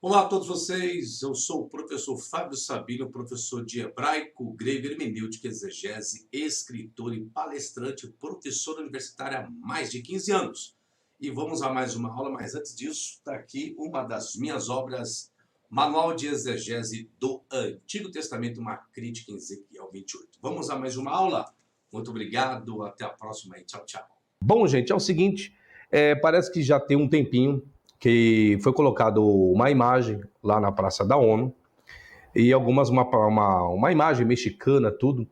Olá a todos vocês, eu sou o professor Fábio Sabino, professor de hebraico, grego, hermenêutica, exegese, escritor e palestrante, professor universitário há mais de 15 anos. E vamos a mais uma aula, mas antes disso, está aqui uma das minhas obras, Manual de Exegese do Antigo Testamento, uma crítica em Ezequiel 28. Vamos a mais uma aula? Muito obrigado, até a próxima e tchau, tchau. Bom, gente, é o seguinte, parece que já tem um tempinho que foi colocado uma imagem lá na Praça da ONU, e uma imagem mexicana, tudo,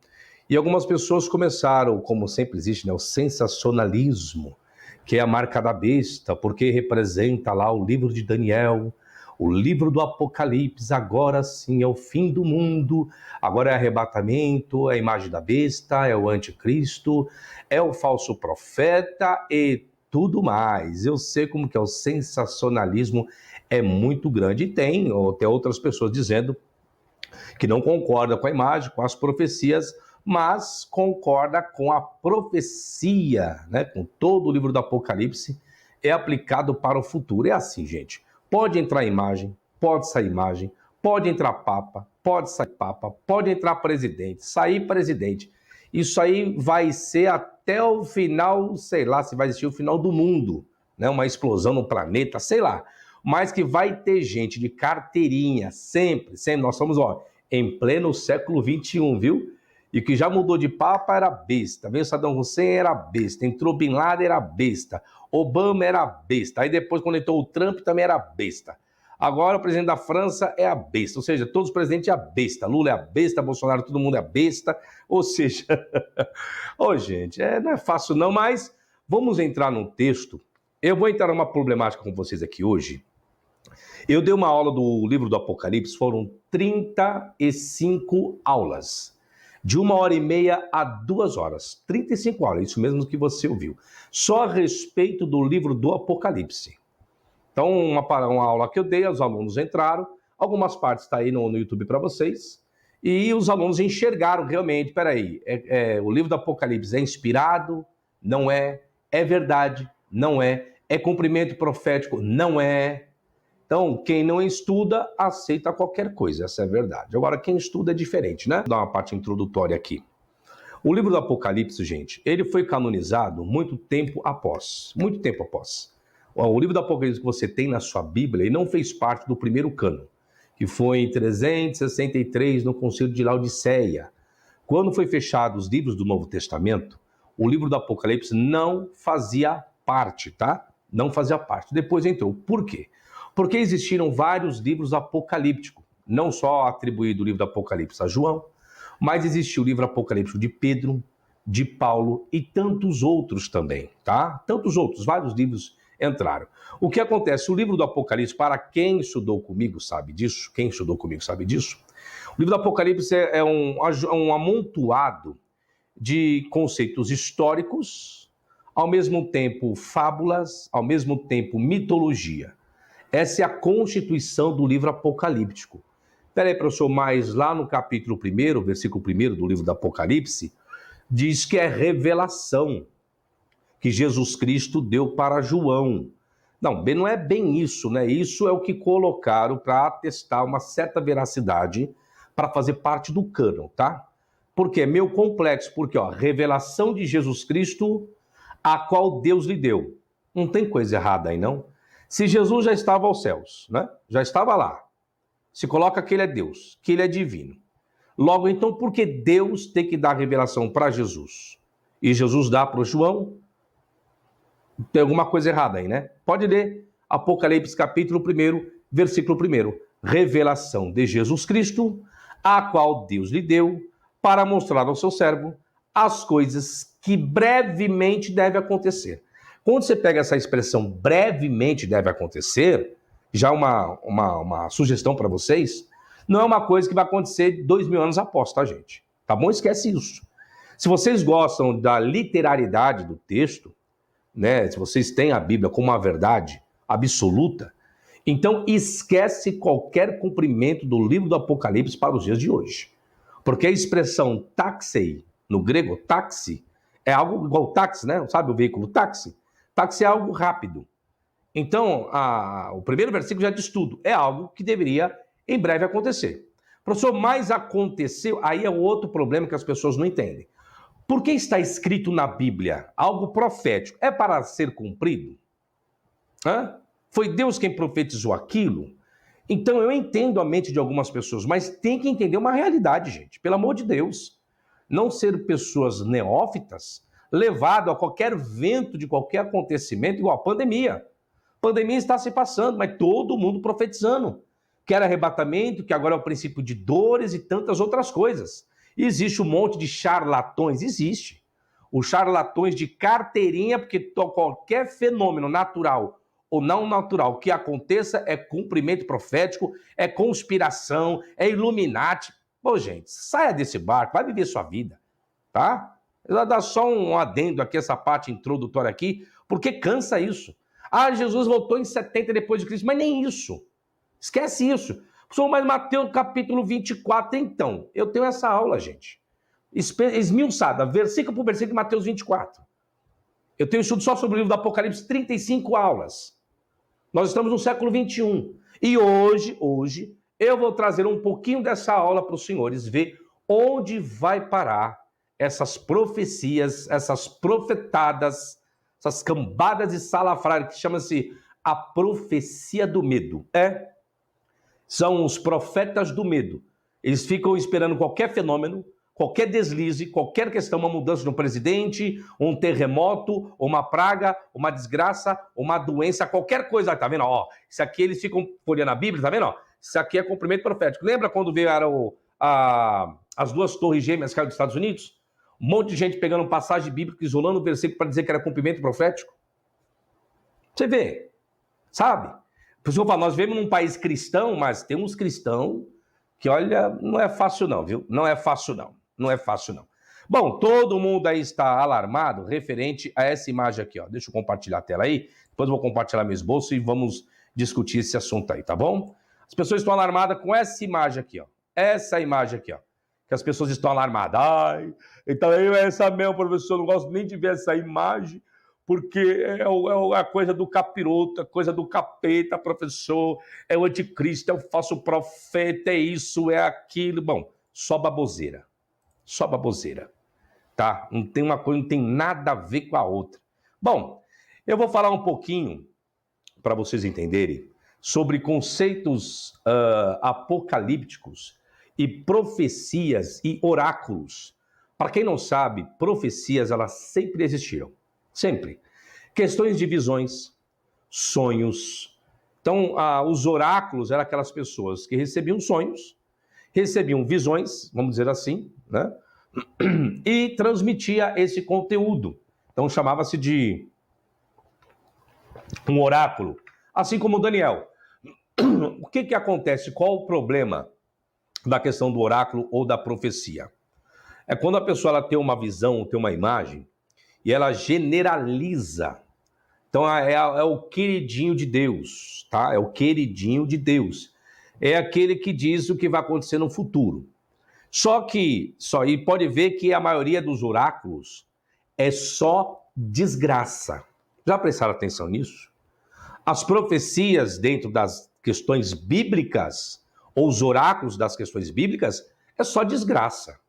e algumas pessoas começaram, como sempre existe, né, o sensacionalismo, que é a marca da besta, porque representa lá o livro de Daniel, o livro do Apocalipse, agora sim é o fim do mundo, agora é arrebatamento, é a imagem da besta, é o anticristo, é o falso profeta e tudo mais. Eu sei como que é o sensacionalismo, é muito grande. E tem até outras pessoas dizendo que não concorda com a imagem, com as profecias, mas concorda com a profecia, né? Com todo o livro do Apocalipse, é aplicado para o futuro. É assim, gente. Pode entrar imagem, pode sair imagem, pode entrar papa, pode sair papa, pode entrar presidente, sair presidente. Isso aí vai ser até o final, sei lá, se vai existir o final do mundo, né? Uma explosão no planeta, sei lá. Mas que vai ter gente de carteirinha, sempre, sempre. Nós somos, em pleno século XXI, viu? E que já mudou de papa era besta. Veio Saddam Hussein, era besta. Entrou Bin Laden, era besta. Obama era besta. Aí depois, quando entrou o Trump, também era besta. Agora o presidente da França é a besta. Ou seja, todos os presidentes é a besta. Lula é a besta, Bolsonaro, todo mundo é a besta. Ou seja, gente, não é fácil não, mas vamos entrar num texto. Eu vou entrar numa problemática com vocês aqui hoje. Eu dei uma aula do livro do Apocalipse, foram 35 aulas. De 1h30 a 2 horas. 35 aulas, isso mesmo que você ouviu. Só a respeito do livro do Apocalipse. Então, uma aula que eu dei, os alunos entraram, algumas partes estão aí no YouTube para vocês, e os alunos enxergaram realmente, peraí, o livro do Apocalipse é inspirado? Não é. É verdade? Não é. É cumprimento profético? Não é. Então, quem não estuda, aceita qualquer coisa, essa é a verdade. Agora, quem estuda é diferente, né? Vou dar uma parte introdutória aqui. O livro do Apocalipse, gente, ele foi canonizado muito tempo após. O livro do Apocalipse que você tem na sua Bíblia, ele não fez parte do primeiro cânon, que foi em 363, no Concílio de Laodiceia. Quando foi fechado os livros do Novo Testamento, o livro do Apocalipse não fazia parte, tá? Não fazia parte. Depois entrou. Por quê? Porque existiram vários livros apocalípticos, não só atribuído o livro do Apocalipse a João, mas existiu o livro apocalíptico de Pedro, de Paulo e tantos outros também, tá? Tantos outros, vários livros entraram. O que acontece? O livro do Apocalipse, para quem estudou comigo sabe disso, o livro do Apocalipse é um amontoado de conceitos históricos, ao mesmo tempo fábulas, ao mesmo tempo mitologia. Essa é a constituição do livro apocalíptico. Peraí, professor, mas lá no capítulo 1, versículo 1 do livro do Apocalipse, diz que é revelação que Jesus Cristo deu para João. Não é bem isso, né? Isso é o que colocaram para atestar uma certa veracidade para fazer parte do cânon, tá? Porque é meio complexo, porque, revelação de Jesus Cristo, a qual Deus lhe deu. Não tem coisa errada aí, não? Se Jesus já estava aos céus, né? Já estava lá. Se coloca que ele é Deus, que ele é divino. Logo, então, por que Deus tem que dar revelação para Jesus? E Jesus dá para o João? Tem alguma coisa errada aí, né? Pode ler Apocalipse capítulo 1, versículo 1. Revelação de Jesus Cristo, a qual Deus lhe deu, para mostrar ao seu servo as coisas que brevemente devem acontecer. Quando você pega essa expressão brevemente deve acontecer, já uma sugestão para vocês, não é uma coisa que vai acontecer 2000 anos após, tá, gente? Tá bom? Esquece isso. Se vocês gostam da literalidade do texto, né? Se vocês têm a Bíblia como uma verdade absoluta, então esquece qualquer cumprimento do livro do Apocalipse para os dias de hoje. Porque a expressão taxei, no grego, táxi, é algo igual táxi, né? Sabe o veículo táxi? Táxi é algo rápido. Então, o primeiro versículo já diz tudo. É algo que deveria em breve acontecer. Professor, mas aconteceu? Aí é outro problema que as pessoas não entendem. Por que está escrito na Bíblia algo profético? É para ser cumprido? Foi Deus quem profetizou aquilo? Então eu entendo a mente de algumas pessoas, mas tem que entender uma realidade, gente. Pelo amor de Deus. Não ser pessoas neófitas, levado a qualquer vento de qualquer acontecimento, igual a pandemia. A pandemia está se passando, mas todo mundo profetizando. Que era arrebatamento, que agora é o princípio de dores e tantas outras coisas. E existe um monte de charlatões, existe. Os charlatões de carteirinha, porque qualquer fenômeno natural ou não natural que aconteça é cumprimento profético, é conspiração, é Illuminati. Pô, gente, saia desse barco, vai viver sua vida, tá? Eu vou dar só um adendo aqui, essa parte introdutória aqui, porque cansa isso. Jesus voltou em 70 depois de Cristo, mas nem isso. Esquece isso. Mas Mateus capítulo 24, então. Eu tenho essa aula, gente. Esmiuçada, versículo por versículo, Mateus 24. Eu tenho estudo só sobre o livro do Apocalipse, 35 aulas. Nós estamos no século 21. E hoje, eu vou trazer um pouquinho dessa aula para os senhores ver onde vai parar essas profecias, essas profetadas, essas cambadas de salafrário, que chama-se a profecia do medo. São os profetas do medo. Eles ficam esperando qualquer fenômeno, qualquer deslize, qualquer questão, uma mudança no presidente, um terremoto, uma praga, uma desgraça, uma doença, qualquer coisa. Tá vendo? Ó, isso aqui eles ficam folhando a Bíblia, tá vendo? Ó, isso aqui é cumprimento profético. Lembra quando veio as duas torres gêmeas que eram dos Estados Unidos? Um monte de gente pegando passagem bíblica, isolando o versículo para dizer que era cumprimento profético. Você vê, sabe? Por isso que eu falo, nós vivemos num país cristão, mas tem uns cristãos que, olha, não é fácil não, viu? Não é fácil não. Não é fácil não. Bom, todo mundo aí está alarmado referente a essa imagem aqui, ó. Deixa eu compartilhar a tela aí, depois eu vou compartilhar meu esboço e vamos discutir esse assunto aí, tá bom? As pessoas estão alarmadas com essa imagem aqui, ó. Essa imagem aqui, ó. Que as pessoas estão alarmadas. Ai, então é essa mesmo, professor, não gosto nem de ver essa imagem, porque é a coisa do capiroto, a coisa do capeta, professor, é o anticristo, é o falso profeta, é isso, é aquilo. Bom, só baboseira. Só baboseira, tá? Não tem uma coisa, não tem nada a ver com a outra. Bom, eu vou falar um pouquinho, para vocês entenderem, sobre conceitos apocalípticos e profecias e oráculos. Para quem não sabe, profecias, elas sempre existiram. Sempre. Questões de visões, sonhos. Então, os oráculos eram aquelas pessoas que recebiam sonhos, recebiam visões, vamos dizer assim, né? E transmitia esse conteúdo. Então, chamava-se de um oráculo. Assim como Daniel. O que acontece? Qual o problema da questão do oráculo ou da profecia? É quando a pessoa ela tem uma visão, tem uma imagem, e ela generaliza. Então, é o queridinho de Deus, tá? É o queridinho de Deus. É aquele que diz o que vai acontecer no futuro. E pode ver que a maioria dos oráculos é só desgraça. Já prestaram atenção nisso? As profecias dentro das questões bíblicas, ou os oráculos das questões bíblicas, é só desgraça.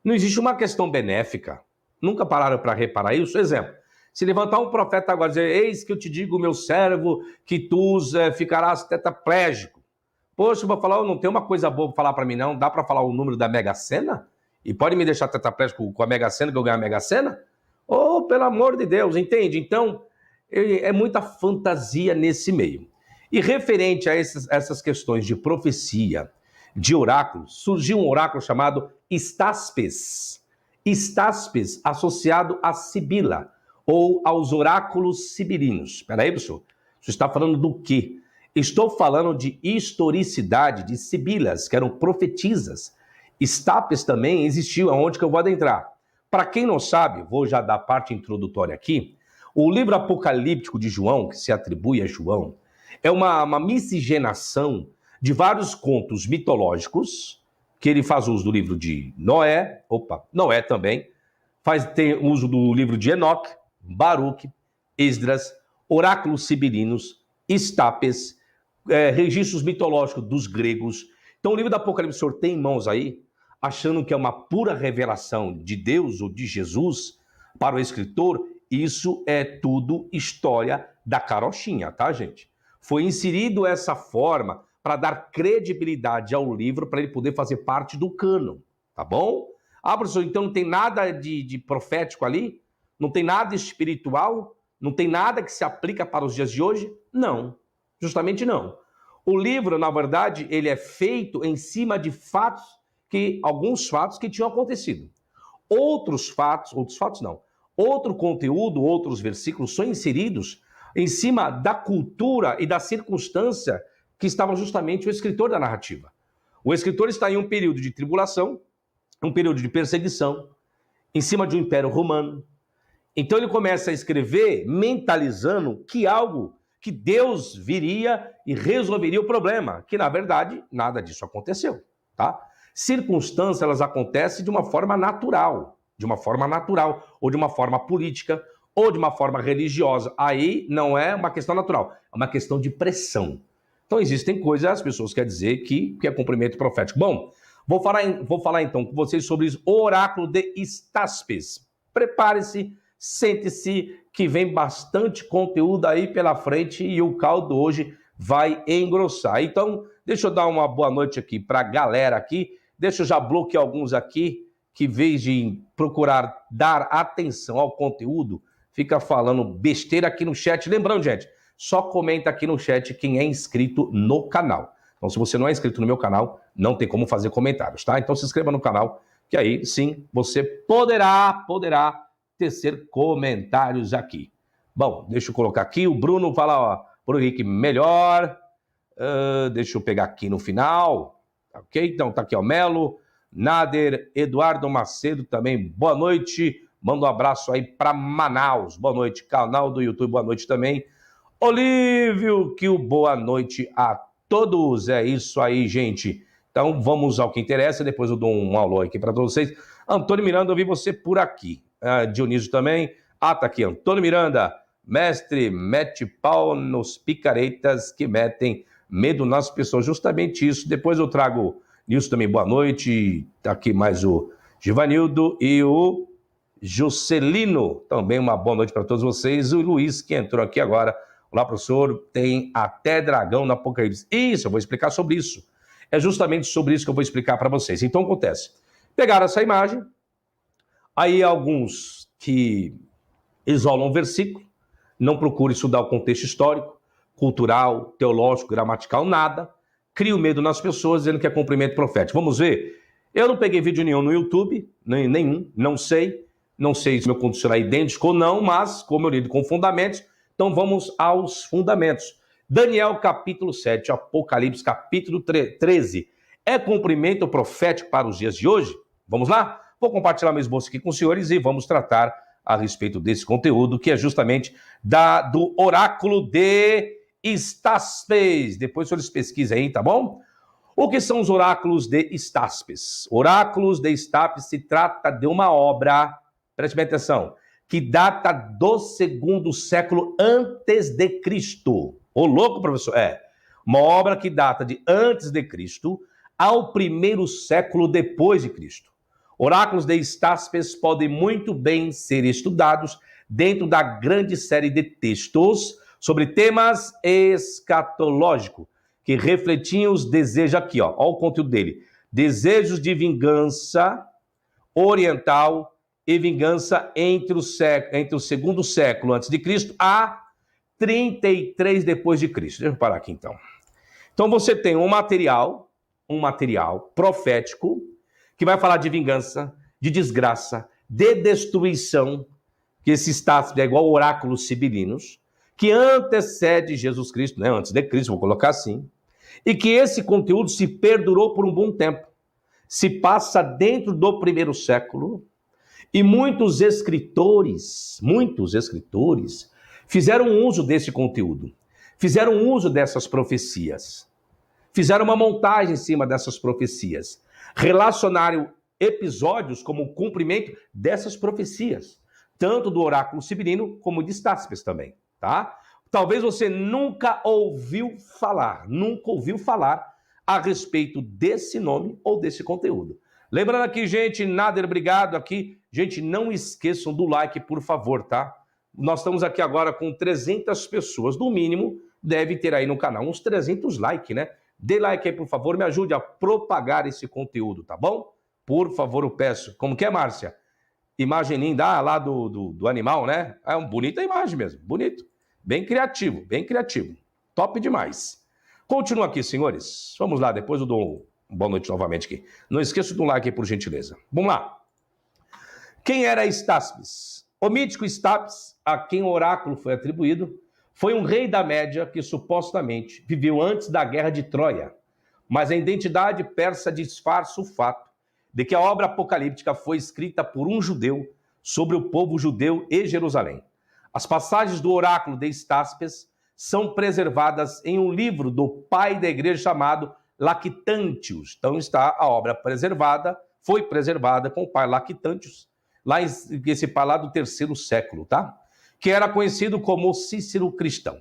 Não existe uma questão benéfica. Nunca pararam para reparar isso? Exemplo, se levantar um profeta agora e dizer, eis que eu te digo, meu servo, que tu ficarás tetraplégico. Poxa, eu vou falar, não tem uma coisa boa para falar para mim, não? Dá para falar o número da Mega Sena? E pode me deixar tetraplégico com a Mega Sena, que eu ganho a Mega Sena? Oh, pelo amor de Deus, entende? Então, é muita fantasia nesse meio. E referente a essas questões de profecia, de oráculo, surgiu um oráculo chamado Staspes. Staspes associado a Sibila, ou aos oráculos sibilinos. Espera aí, professor. Você está falando do quê? Estou falando de historicidade de sibilas, que eram profetisas. Staspes também existiu, aonde que eu vou adentrar. Para quem não sabe, vou já dar a parte introdutória aqui, o livro apocalíptico de João, que se atribui a João, é uma miscigenação de vários contos mitológicos, que ele faz uso do livro de Noé também, tem uso do livro de Enoque, Baruque, Esdras, oráculos sibilinos, Estapes, registros mitológicos dos gregos. Então o livro do Apocalipse o senhor tem em mãos aí, achando que é uma pura revelação de Deus ou de Jesus para o escritor, isso é tudo história da carochinha, tá, gente? Foi inserido essa forma para dar credibilidade ao livro, para ele poder fazer parte do cânon, tá bom? Ah, professor, então não tem nada de profético ali? Não tem nada espiritual? Não tem nada que se aplica para os dias de hoje? Não, justamente não. O livro, na verdade, ele é feito em cima de alguns fatos que tinham acontecido. Outros outro conteúdo, outros versículos são inseridos em cima da cultura e da circunstância que estava justamente o escritor da narrativa. O escritor está em um período de tribulação, um período de perseguição, em cima de um império romano. Então ele começa a escrever mentalizando que Deus viria e resolveria o problema, que na verdade nada disso aconteceu, tá? Circunstâncias, elas acontecem de uma forma natural, ou de uma forma política, ou de uma forma religiosa. Aí não é uma questão natural, é uma questão de pressão. Então existem coisas, as pessoas querem dizer que é cumprimento profético. Bom, vou falar então com vocês sobre o oráculo de Estapes. Prepare-se, sente-se, que vem bastante conteúdo aí pela frente e o caldo hoje vai engrossar. Então, deixa eu dar uma boa noite aqui para a galera aqui. Deixa eu já bloquear alguns aqui, que em vez de procurar dar atenção ao conteúdo, fica falando besteira aqui no chat. Lembrando, gente, só comenta aqui no chat quem é inscrito no canal. Então, se você não é inscrito no meu canal, não tem como fazer comentários, tá? Então, se inscreva no canal, que aí, sim, você poderá tecer comentários aqui. Bom, deixa eu colocar aqui. O Bruno fala, ó, Bruno Henrique, melhor. Deixa eu pegar aqui no final. Ok? Então, tá aqui, ó, Melo, Nader, Eduardo Macedo também, boa noite. Manda um abraço aí para Manaus. Boa noite, canal do YouTube, boa noite também. Olívio, que o boa noite a todos. É isso aí, gente. Então, vamos ao que interessa. Depois eu dou um alô aqui para todos vocês. Antônio Miranda, eu vi você por aqui. Dionísio também. Tá aqui, Antônio Miranda. Mestre, mete pau nos picaretas que metem medo nas pessoas. Justamente isso. Depois eu trago Nilson também, boa noite. Tá aqui mais o Givanildo e o Juscelino. Também uma boa noite para todos vocês. O Luiz, que entrou aqui agora. Olá, professor. Tem até dragão no Apocalipse. Isso, eu vou explicar sobre isso. É justamente sobre isso que eu vou explicar para vocês. Então, acontece. Pegaram essa imagem. Aí, alguns que isolam o versículo, não procuram estudar o contexto histórico, cultural, teológico, gramatical, nada. Cria o medo nas pessoas, dizendo que é cumprimento profético. Vamos ver? Eu não peguei vídeo nenhum no YouTube, nenhum, não sei. Não sei se meu conteúdo é idêntico ou não, mas, como eu lido com fundamentos, então vamos aos fundamentos. Daniel, capítulo 7, Apocalipse, capítulo 13. É cumprimento profético para os dias de hoje? Vamos lá? Vou compartilhar meu esboço aqui com os senhores e vamos tratar a respeito desse conteúdo, que é justamente do oráculo de Estapes. Depois os senhores pesquisem aí, tá bom? O que são os oráculos de Estapes? Oráculos de Estapes se trata de uma obra, preste bem atenção, que data do 2º século antes de Cristo. Ô louco, professor? Uma obra que data de antes de Cristo ao 1º século depois de Cristo. Oráculos de Estapes podem muito bem ser estudados dentro da grande série de textos sobre temas escatológicos, que refletiam os desejos aqui, ó o conteúdo dele. Desejos de vingança oriental e vingança entre o 2º século antes de Cristo a 33 depois de Cristo. Deixa eu parar aqui então. Então você tem um material profético que vai falar de vingança, de desgraça, de destruição, que esse Estapes é igual oráculos sibilinos, que antecede Jesus Cristo, né? Antes de Cristo, vou colocar assim, e que esse conteúdo se perdurou por um bom tempo. Se passa dentro do 1º século, e muitos escritores fizeram uso desse conteúdo, fizeram uso dessas profecias, fizeram uma montagem em cima dessas profecias, relacionaram episódios como o cumprimento dessas profecias, tanto do oráculo sibilino como de Estapes também, tá? Talvez você nunca ouviu falar a respeito desse nome ou desse conteúdo. Lembrando aqui, gente, Nader, obrigado aqui. Gente, não esqueçam do like, por favor, tá? Nós estamos aqui agora com 300 pessoas, no mínimo, deve ter aí no canal uns 300 likes, né? Dê like aí, por favor, me ajude a propagar esse conteúdo, tá bom? Por favor, eu peço. Como que é, Márcia? Imagem linda, lá do animal, né? É uma bonita imagem mesmo, bonito. Bem criativo, bem criativo. Top demais. Continua aqui, senhores. Vamos lá, depois eu dou boa noite novamente aqui. Não esqueça do like aí, por gentileza. Vamos lá. Quem era Estáspes? O mítico Estáspes, a quem o oráculo foi atribuído, foi um rei da Média que supostamente viveu antes da Guerra de Troia. Mas a identidade persa disfarça o fato de que a obra apocalíptica foi escrita por um judeu sobre o povo judeu e Jerusalém. As passagens do oráculo de Estáspes são preservadas em um livro do pai da igreja chamado Lactantius. Então está a obra preservada, foi preservada com o pai Lactantius, lá esse pai lá do 3º século, tá? Que era conhecido como Cícero Cristão.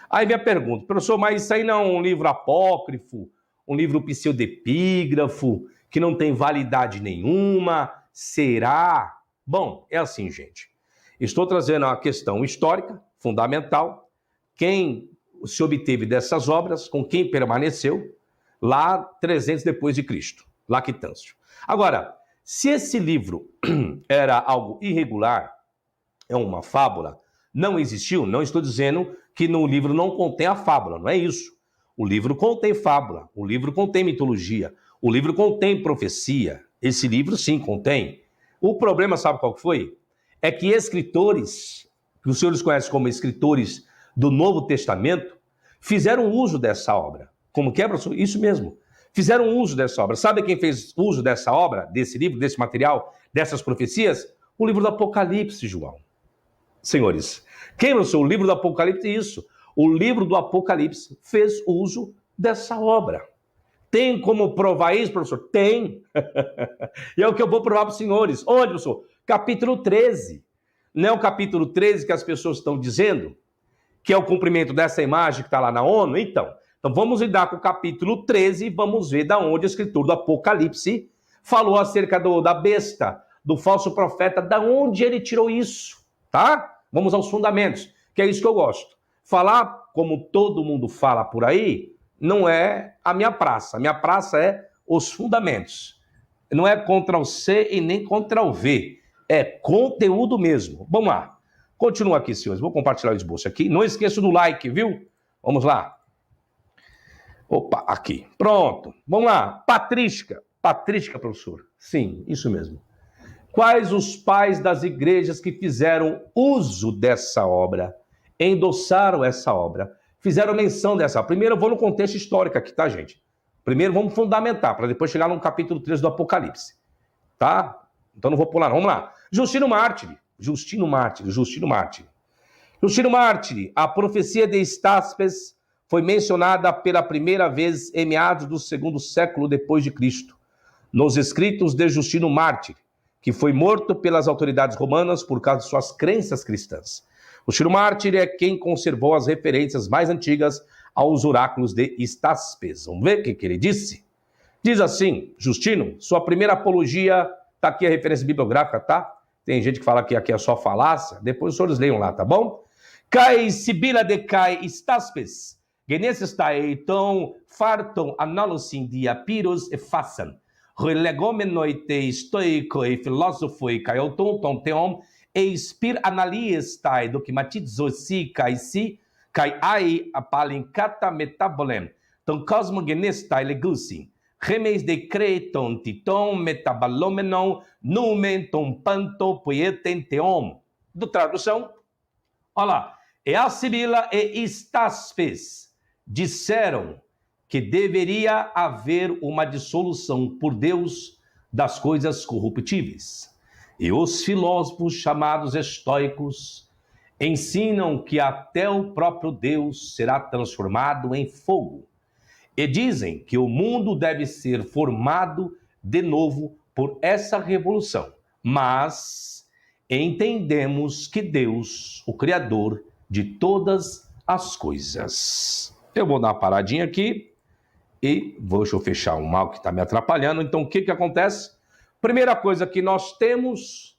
Aí vem a pergunta, professor, mas isso aí não é um livro apócrifo, um livro pseudepígrafo, que não tem validade nenhuma? Será? Bom, é assim, gente. Estou trazendo a questão histórica, fundamental, quem se obteve dessas obras, com quem permaneceu, lá 300 depois de Cristo, Lactâncio. Agora, se esse livro era algo irregular, é uma fábula, não existiu, não estou dizendo que no livro não contém a fábula, não é isso. O livro contém fábula, o livro contém mitologia, o livro contém profecia, esse livro sim contém. O problema, sabe qual foi? É que escritores, que os senhores conhecem como escritores do Novo Testamento, fizeram uso dessa obra. Como que é, professor? Isso mesmo. Fizeram uso dessa obra. Sabe quem fez uso dessa obra, desse livro, desse material, dessas profecias? O livro do Apocalipse, João. Senhores, quem lançou o livro do Apocalipse? Isso. O livro do Apocalipse fez uso dessa obra. Tem como provar isso, professor? Tem. E é o que eu vou provar para os senhores. Onde, professor? Capítulo 13. Não é o capítulo 13 que as pessoas estão dizendo? Que é o cumprimento dessa imagem que está lá na ONU? Então vamos lidar com o capítulo 13 e vamos ver da onde o escritor do Apocalipse falou acerca da besta, do falso profeta, da onde ele tirou isso, tá? Vamos aos fundamentos, que é isso que eu gosto. Falar como todo mundo fala por aí não é a minha praça. A minha praça é os fundamentos. Não é Ctrl+C e nem Ctrl+V. É conteúdo mesmo. Vamos lá. Continua aqui, senhores. Vou compartilhar o esboço aqui. Não esqueça do like, viu? Vamos lá. Opa, aqui. Pronto. Vamos lá. Patrística. Patrística, professor. Sim, isso mesmo. Quais os pais das igrejas que fizeram uso dessa obra, endossaram essa obra, fizeram menção dessa obra? Primeiro eu vou no contexto histórico aqui, tá, gente? Primeiro vamos fundamentar, para depois chegar no capítulo 3 do Apocalipse. Tá? Então não vou pular, não. Vamos lá. Justino Mártir. A profecia de Estáspes foi mencionada pela primeira vez em meados do 2º século depois de Cristo, nos escritos de Justino Mártir, que foi morto pelas autoridades romanas por causa de suas crenças cristãs. Justino Mártir é quem conservou as referências mais antigas aos oráculos de Estáspes. Vamos ver o que ele disse? Diz assim, Justino, sua primeira apologia, tá aqui a referência bibliográfica, tá? Tem gente que fala que aqui é só falácia, depois os senhores leiam lá, tá bom? Kai Sibila de Kai Estáspes, genesis tai ton farton analosin dia pirus e façam. Relegomenoite stoico e filósofo kai auton teom e spir analiestai documatizosi kai si kai ai apalincata metabolem ton cosmogenestai legusin remes de creton titon metabalomenon numen ton panto poietem teom. Do tradução, olha lá, e a Sibila e Estáspes disseram que deveria haver uma dissolução por Deus das coisas corruptíveis. E os filósofos chamados estoicos ensinam que até o próprio Deus será transformado em fogo. E dizem que o mundo deve ser formado de novo por essa revolução. Mas entendemos que Deus, o Criador de todas as coisas. Eu vou dar uma paradinha aqui e deixa eu fechar o mal que está me atrapalhando. Então, o que acontece? Primeira coisa que nós temos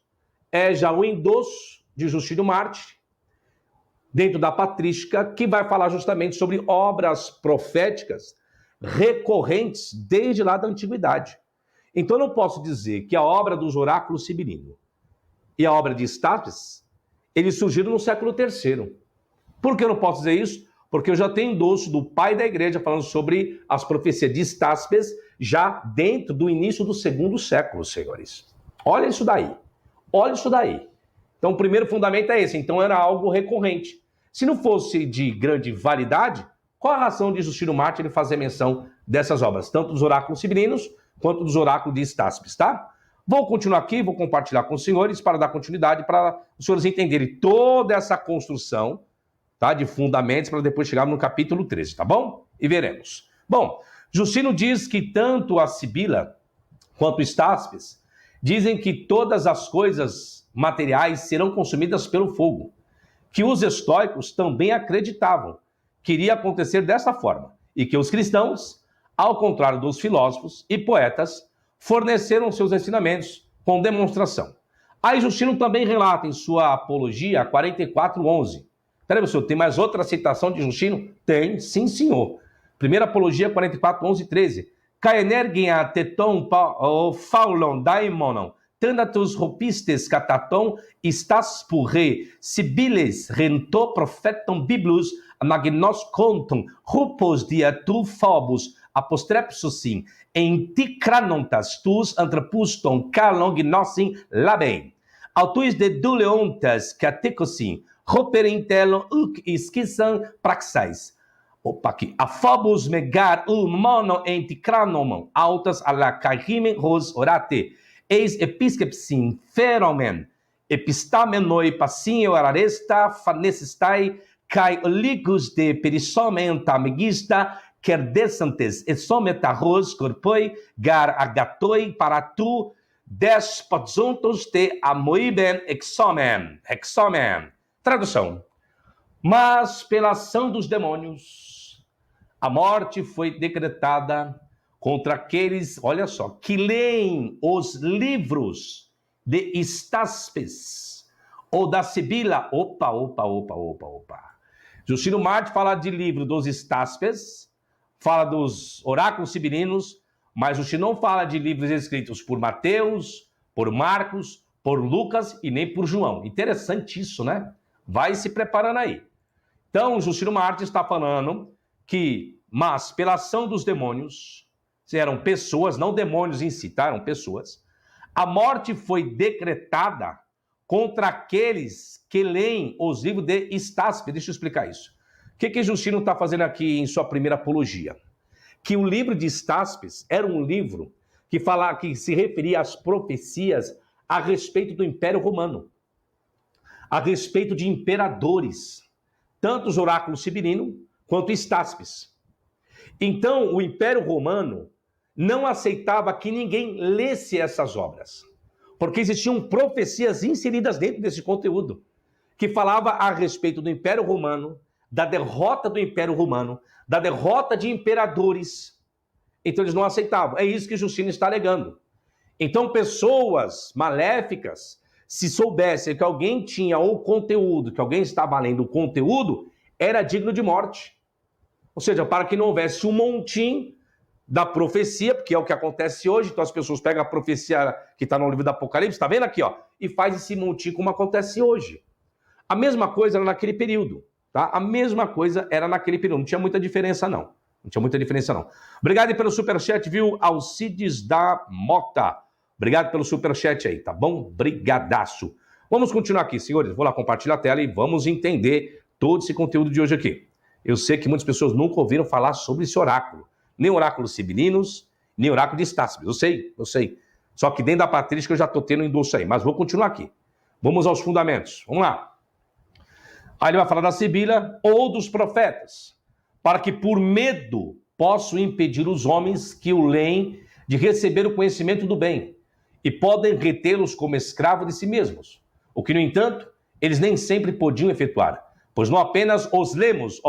é já o endosso de Justino Mártir, dentro da patrística, que vai falar justamente sobre obras proféticas recorrentes desde lá da antiguidade. Então, eu não posso dizer que a obra dos oráculos sibirinos e a obra de Estáspes, eles surgiram no século III. Por que eu não posso dizer isso? Porque eu já tenho endosso do pai da igreja falando sobre as profecias de Estáspes já dentro do início do segundo século, senhores. Olha isso daí. Olha isso daí. Então, o primeiro fundamento é esse. Então, era algo recorrente. Se não fosse de grande validade, qual a razão de Justino Mártir ele fazer menção dessas obras? Tanto dos oráculos sibirinos, quanto dos oráculos de Estáspes, tá? Vou continuar aqui, vou compartilhar com os senhores para dar continuidade, para os senhores entenderem toda essa construção, tá, de fundamentos, para depois chegarmos no capítulo 13, tá bom? E veremos. Bom, Justino diz que tanto a Sibila quanto Estáspes dizem que todas as coisas materiais serão consumidas pelo fogo, que os estoicos também acreditavam que iria acontecer dessa forma, e que os cristãos, ao contrário dos filósofos e poetas, forneceram seus ensinamentos com demonstração. Aí Justino também relata em sua Apologia 44:11. Peraí, senhor, tem mais outra citação de Justino? Tem, sim, senhor. Primeira Apologia 44:11-13. Caenergia teton faulon daimonon, tanatus ropistes cataton, stas purre, sibiles rento profeton biblus, magnos contum, rupos diatu phobos, apostrepsusim, enticranontas tus antrepuston calongnosim labem. Autuis de duleontas catecosim, roperintelon uc isquisan praxais. Opa, aqui. A phobos megar mono enticranomon, altas ala caimen ros orate, eis episcepsim feromen, epistamenoi passinho araresta fanesistai, kai ligus de perisomenta megista, quer desantes et sometarros corpoi gar agatoi para tu despotsuntos te amoiben exomen. Tradução. Mas pela ação dos demônios, a morte foi decretada contra aqueles, olha só, que leem os livros de Estáspes ou da Sibila. Opa. Justino Mártir fala de livro dos Estáspes, fala dos oráculos sibirinos, mas Justino não fala de livros escritos por Mateus, por Marcos, por Lucas e nem por João. Interessante isso, né? Vai se preparando aí. Então, Justino Mártir está falando que, mas pela ação dos demônios, eram pessoas, não demônios em si, tá? Eram pessoas, a morte foi decretada contra aqueles que leem os livros de Estáspes. Deixa eu explicar isso. O que Justino está fazendo aqui em sua primeira apologia? Que o livro de Estáspes era um livro que se referia às profecias a respeito do Império Romano, a respeito de imperadores, tanto os oráculos sibirinos quanto Estáspes. Então, o Império Romano não aceitava que ninguém lesse essas obras, porque existiam profecias inseridas dentro desse conteúdo, que falava a respeito do Império Romano, da derrota do Império Romano, da derrota de imperadores. Então eles não aceitavam. É isso que Justino está alegando. Então pessoas maléficas, se soubessem que alguém tinha o conteúdo, que alguém estava lendo o conteúdo, era digno de morte. Ou seja, para que não houvesse um montim da profecia, porque é o que acontece hoje, então as pessoas pegam a profecia que está no livro do Apocalipse, está vendo aqui, ó, e faz esse montim como acontece hoje. A mesma coisa era naquele período, tá? A mesma coisa era naquele período, não tinha muita diferença não. Obrigado pelo superchat, viu, Alcides da Mota. Obrigado pelo superchat aí, tá bom? Brigadaço. Vamos continuar aqui, senhores, vou lá compartilhar a tela e vamos entender todo esse conteúdo de hoje aqui. Eu sei que muitas pessoas nunca ouviram falar sobre esse oráculo. Nem oráculos sibirinos, nem oráculo de Estáspes. Eu sei. Só que dentro da patrística eu já estou tendo um endosso aí, mas vou continuar aqui. Vamos aos fundamentos. Vamos lá. Aí ele vai falar da Sibila ou dos profetas, para que por medo possam impedir os homens que o leem de receber o conhecimento do bem e podem retê-los como escravos de si mesmos, o que, no entanto, eles nem sempre podiam efetuar, Pois não apenas os lemos,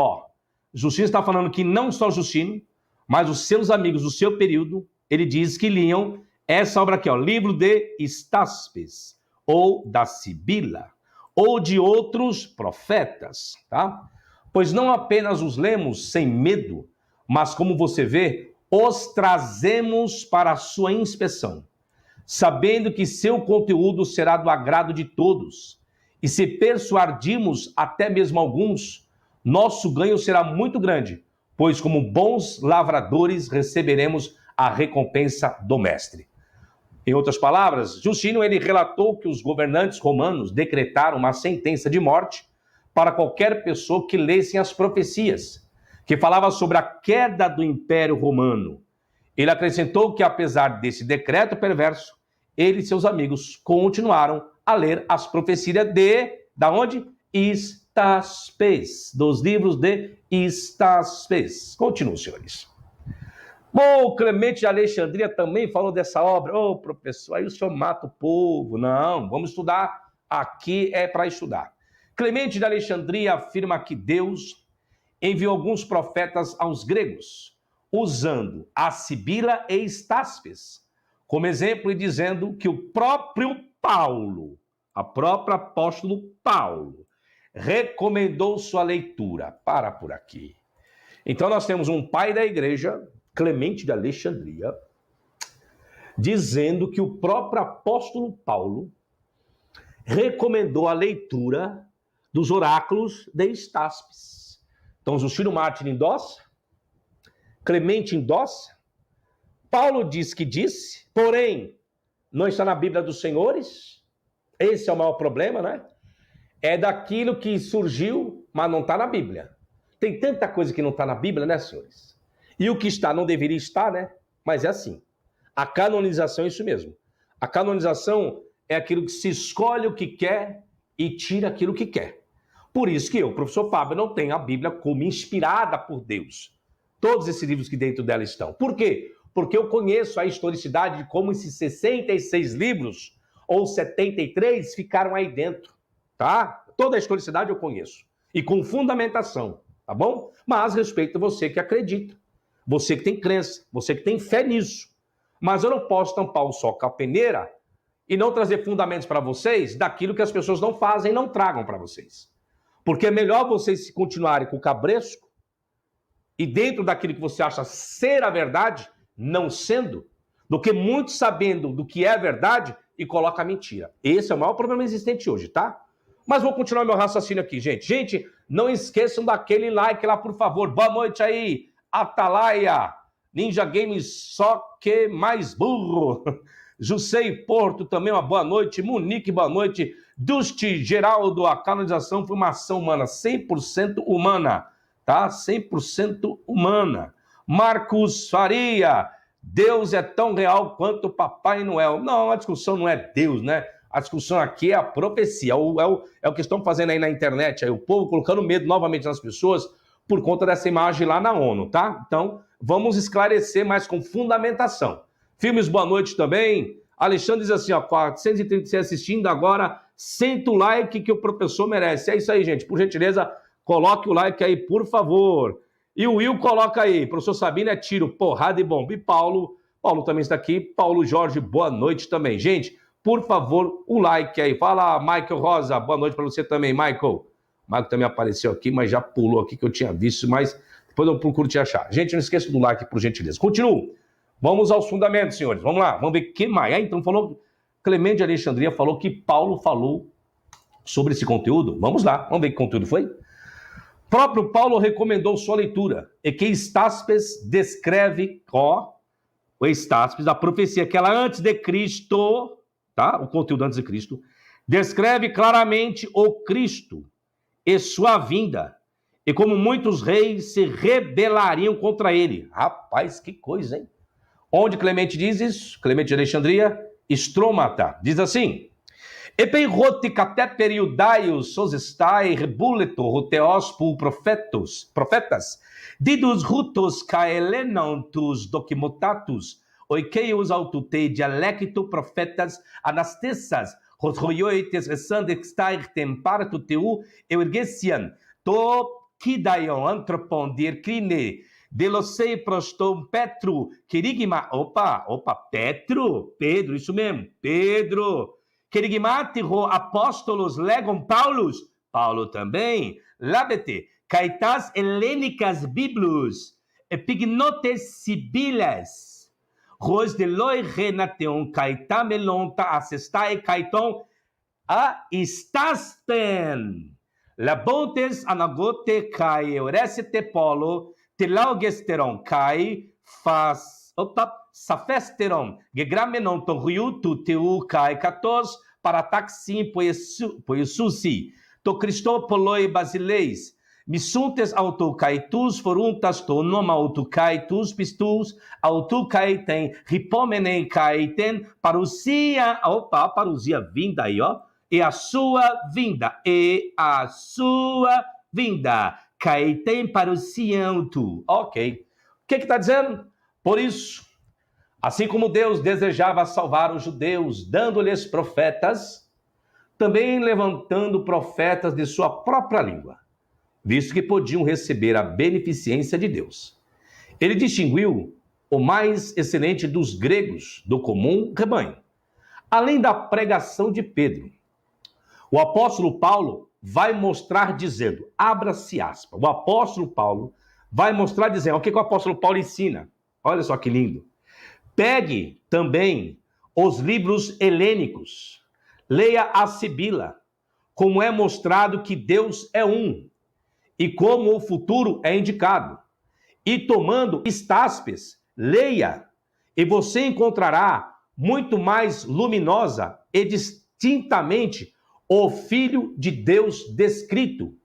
Justino está falando que não só Justino, mas os seus amigos do seu período, ele diz que liam essa obra aqui, livro de Estaspes, ou da Sibila, ou de outros profetas, tá? Pois não apenas os lemos sem medo, mas como você vê, os trazemos para a sua inspeção, sabendo que seu conteúdo será do agrado de todos. E se persuadirmos até mesmo alguns, nosso ganho será muito grande, pois como bons lavradores receberemos a recompensa do mestre. Em outras palavras, Justino ele relatou que os governantes romanos decretaram uma sentença de morte para qualquer pessoa que lesse as profecias, que falava sobre a queda do Império Romano. Ele acrescentou que, apesar desse decreto perverso, ele e seus amigos continuaram a ler as profecias da onde? Estaspes, dos livros de Estaspes. Continuem, senhores. Bom, Clemente de Alexandria também falou dessa obra. Professor, aí o senhor mata o povo. Não, vamos estudar. Aqui é para estudar. Clemente de Alexandria afirma que Deus enviou alguns profetas aos gregos, usando a Sibila e Estaspes como exemplo e dizendo que o próprio Paulo, a própria apóstolo Paulo, recomendou sua leitura. Para por aqui. Então nós temos um pai da igreja, Clemente de Alexandria, dizendo que o próprio apóstolo Paulo recomendou a leitura dos oráculos de Estaspes. Então, Justino Mártir endossa, Clemente endossa, Paulo diz que disse, porém, não está na Bíblia dos Senhores. Esse é o maior problema, né? É daquilo que surgiu, mas não está na Bíblia. Tem tanta coisa que não está na Bíblia, né, senhores? E o que está não deveria estar, né? Mas é assim. A canonização é isso mesmo. A canonização é aquilo que se escolhe o que quer e tira aquilo que quer. Por isso que eu, professor Fábio, não tenho a Bíblia como inspirada por Deus. Todos esses livros que dentro dela estão. Por quê? Porque eu conheço a historicidade de como esses 66 livros, ou 73, ficaram aí dentro, tá? Toda a historicidade eu conheço. E com fundamentação, tá bom? Mas respeito você que acredita. Você que tem crença, você que tem fé nisso. Mas eu não posso tampar o sol com a peneira e não trazer fundamentos para vocês daquilo que as pessoas não fazem e não tragam para vocês. Porque é melhor vocês continuarem com o cabresco e dentro daquilo que você acha ser a verdade, não sendo, do que muitos sabendo do que é verdade e coloca a mentira. Esse é o maior problema existente hoje, tá? Mas vou continuar meu raciocínio aqui, gente. Gente, não esqueçam daquele like lá, por favor. Boa noite aí, Atalaia, Ninja Games, só que mais burro. Jusei Porto também, uma boa noite. Munique, boa noite. Dusti Geraldo, a canonização foi uma ação humana, 100% humana, tá? 100% humana. Marcos Faria, Deus é tão real quanto o Papai Noel. Não, a discussão não é Deus, né? A discussão aqui é a profecia, é o que estão fazendo aí na internet, aí o povo colocando medo novamente nas pessoas por conta dessa imagem lá na ONU, tá? Então, vamos esclarecer mais com fundamentação. Filmes, boa noite também. Alexandre diz assim, 436 assistindo agora, senta o like que o professor merece. É isso aí, gente. Por gentileza, coloque o like aí, por favor. E o Will coloca aí, professor Sabino é tiro, porrada e bomba. E Paulo também está aqui. Paulo Jorge, boa noite também. Gente, por favor, o like aí. Fala, Michael Rosa, boa noite para você também, Michael. Michael também apareceu aqui, mas já pulou aqui que eu tinha visto, mas depois eu procuro te achar. Gente, não esqueça do like, por gentileza. Continuo. Vamos aos fundamentos, senhores. Vamos lá, vamos ver o que mais. Então, Clemente de Alexandria falou que Paulo falou sobre esse conteúdo. Vamos lá, vamos ver que conteúdo foi. Próprio Paulo recomendou sua leitura, e que Estaspes descreve, o Estaspes, a profecia que ela antes de Cristo, tá? O conteúdo antes de Cristo, descreve claramente o Cristo e sua vinda, e como muitos reis se rebelariam contra ele. Rapaz, que coisa, hein? Onde Clemente diz isso? Clemente de Alexandria, Stromata, diz assim: Epeirote cateperiudaios sosestai rebuleto roteospul profetas, didus rutos caelenantus docimotatus, oikeius autute dialecto profetas anastessas, roioites resandextair tempartu teu euergesian, to kidaion anthropondir crine, delosei prostom Petro, querigma, opa, Pedro, isso mesmo, Pedro, querigmatiro apóstolos legum Paulus, Paulo também, labete, caitas helênicas biblus, epignotes sibiles, ros de loi renateon, caita melonta, assestae caiton, a estaspen, labontes anagote kai eurecete polo, tilaugesteron kai fas, safesteron, gegramenon torriu tuteu kai 14, para taxim poesusi, to Christopoloi basileis, missuntes auto caitus foruntas to noma auto caitus pistus, auto caiten, ripomenen caiten, parousia vinda aí, ó, e a sua vinda, caiten parousiam tu, ok. O que está dizendo? Por isso, assim como Deus desejava salvar os judeus, dando-lhes profetas, também levantando profetas de sua própria língua, visto que podiam receber a beneficência de Deus. Ele distinguiu o mais excelente dos gregos, do comum rebanho. Além da pregação de Pedro, o apóstolo Paulo vai mostrar dizendo, abra-se aspas, o apóstolo Paulo vai mostrar dizendo, o que o apóstolo Paulo ensina? Olha só que lindo. Pegue também os livros helênicos, leia a Sibila, como é mostrado que Deus é um, e como o futuro é indicado. E tomando Estaspes, leia, e você encontrará muito mais luminosa e distintamente o Filho de Deus descrito.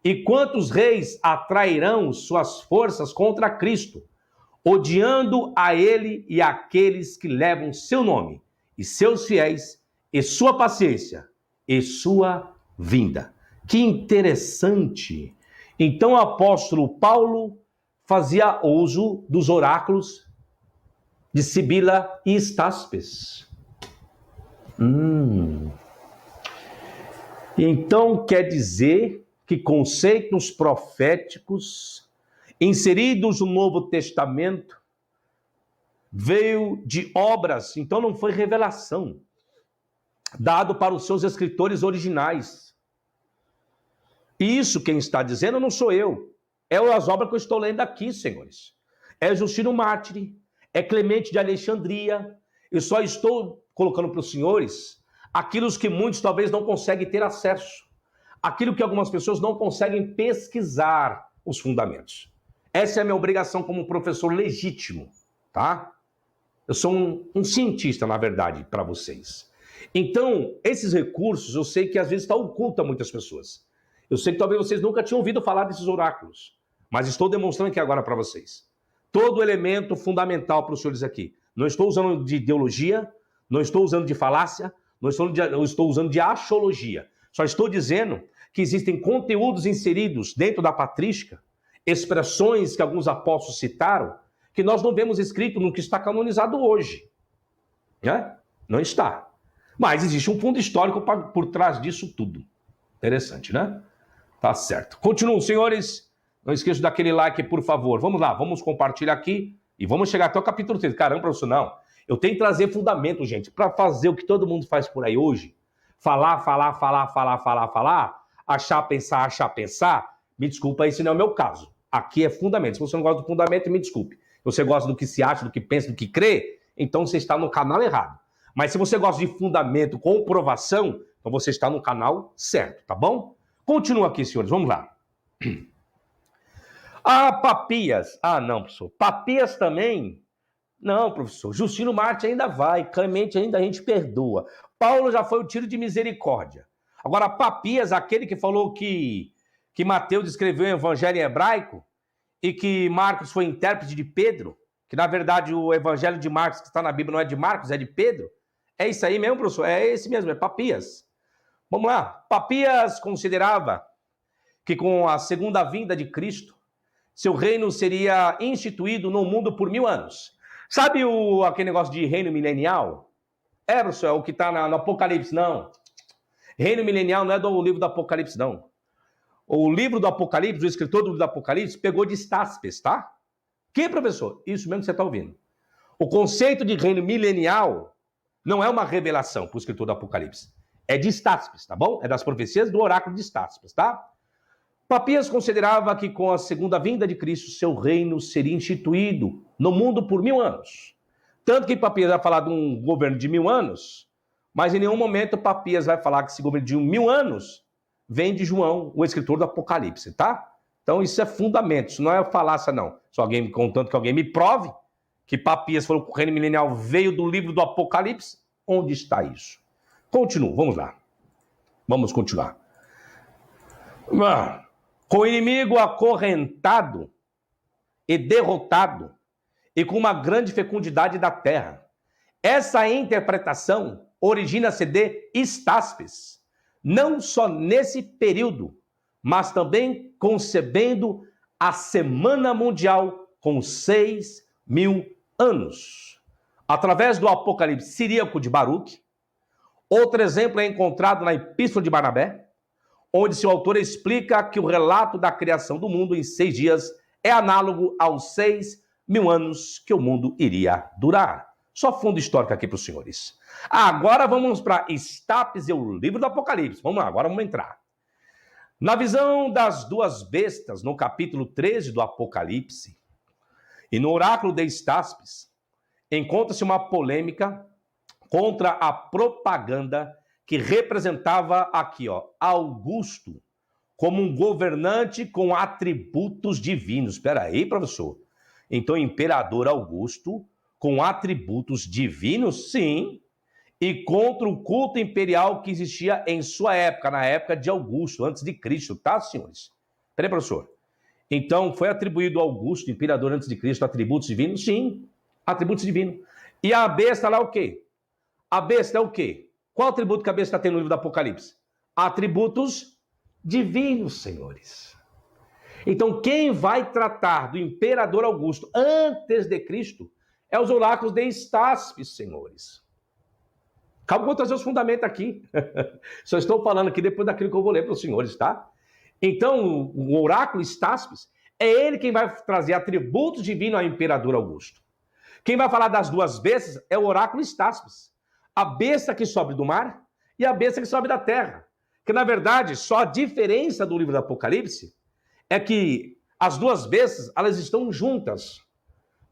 E quantos reis atrairão suas forças contra Cristo, odiando a ele e aqueles que levam seu nome, e seus fiéis, e sua paciência, e sua vinda. Que interessante! Então o apóstolo Paulo fazia uso dos oráculos de Sibila e Estaspes. Então quer dizer que conceitos proféticos inseridos no Novo Testamento veio de obras, então não foi revelação, dado para os seus escritores originais. E isso quem está dizendo não sou eu, é as obras que eu estou lendo aqui, senhores. É Justino Mártire, é Clemente de Alexandria. Eu só estou colocando para os senhores aquilo que muitos talvez não conseguem ter acesso, aquilo que algumas pessoas não conseguem pesquisar os fundamentos. Essa é a minha obrigação como professor legítimo, tá? Eu sou um cientista, na verdade, para vocês. Então, esses recursos, eu sei que às vezes está oculto a muitas pessoas. Eu sei que talvez vocês nunca tinham ouvido falar desses oráculos, mas estou demonstrando aqui agora para vocês. Todo elemento fundamental para os senhores aqui. Não estou usando de ideologia, não estou usando de falácia, não estou usando de axiologia. Só estou dizendo que existem conteúdos inseridos dentro da patrística, expressões que alguns apóstolos citaram, que nós não vemos escrito no que está canonizado hoje. Né? Não está. Mas existe um fundo histórico por trás disso tudo. Interessante, né? Tá certo. Continuam, senhores. Não esqueça daquele like, por favor. Vamos lá, vamos compartilhar aqui e vamos chegar até o capítulo 3. Caramba, professor, não. Eu tenho que trazer fundamento, gente, para fazer o que todo mundo faz por aí hoje. Falar, achar, pensar. Me desculpa, esse não é o meu caso. Aqui é fundamento. Se você não gosta do fundamento, me desculpe. Se você gosta do que se acha, do que pensa, do que crê, então você está no canal errado. Mas se você gosta de fundamento, comprovação, então você está no canal certo, tá bom? Continua aqui, senhores, vamos lá. Papias. Não, professor. Papias também? Não, professor. Justino Mártire ainda vai. Clemente ainda a gente perdoa. Paulo já foi o tiro de misericórdia. Agora, Papias, aquele que falou que Mateus escreveu o evangelho em hebraico e que Marcos foi intérprete de Pedro, que na verdade o evangelho de Marcos que está na Bíblia não é de Marcos, é de Pedro. É isso aí mesmo, professor? É esse mesmo, é Papias. Vamos lá. Papias considerava que com a segunda vinda de Cristo, seu reino seria instituído no mundo por 1000 anos. Sabe aquele negócio de reino milenial? Professor, é o que está no Apocalipse, não. Reino milenial não é do livro do Apocalipse, não. O livro do Apocalipse, o escritor do livro do Apocalipse, pegou de Staspes, tá? Que, professor? Isso mesmo que você está ouvindo. O conceito de reino milenial não é uma revelação para o escritor do Apocalipse. É de Staspes, tá bom? É das profecias do oráculo de Staspes, tá? Papias considerava que com a segunda vinda de Cristo, seu reino seria instituído no mundo por 1000 anos. Tanto que Papias vai falar de um governo de 1000 anos, mas em nenhum momento Papias vai falar que esse governo de 1000 anos vem de João, o escritor do Apocalipse, tá? Então isso é fundamento, isso não é falácia não. Se alguém, contanto que alguém me prove que Papias falou que o reino milenial veio do livro do Apocalipse, onde está isso? Continuo, vamos lá. Vamos continuar. Com o inimigo acorrentado e derrotado, e com uma grande fecundidade da terra. Essa interpretação origina-se de Staspes, não só nesse período, mas também concebendo a Semana Mundial com 6.000 anos. Através do Apocalipse siríaco de Baruque, outro exemplo é encontrado na Epístola de Barnabé, onde seu autor explica que o relato da criação do mundo em 6 dias é análogo aos 6.000 anos que o mundo iria durar. Só fundo histórico aqui para os senhores. Agora vamos para Staspes e o livro do Apocalipse. Vamos lá, agora vamos entrar. Na visão das duas bestas, no capítulo 13 do Apocalipse, e no oráculo de Staspes, encontra-se uma polêmica contra a propaganda que representava aqui, ó, Augusto, como um governante com atributos divinos. Espera aí, professor. Então, imperador Augusto com atributos divinos? Sim. E contra o culto imperial que existia em sua época, na época de Augusto, antes de Cristo, tá, senhores? Espera aí, professor. Então, foi atribuído a Augusto, imperador antes de Cristo, atributos divinos? Sim, atributos divinos. E a besta lá o quê? A besta é o quê? Qual atributo que a besta tem no livro do Apocalipse? Atributos divinos, senhores. Então, quem vai tratar do imperador Augusto antes de Cristo é os oráculos de Staspes, senhores. Calma, vou trazer os fundamentos aqui. Só estou falando aqui depois daquilo que eu vou ler para os senhores, tá? Então, o oráculo Staspes é ele quem vai trazer atributos divinos ao imperador Augusto. Quem vai falar das duas bestas é o oráculo Staspes. A besta que sobe do mar e a besta que sobe da terra. Que, na verdade, só a diferença do livro do Apocalipse é que as duas bestas, elas estão juntas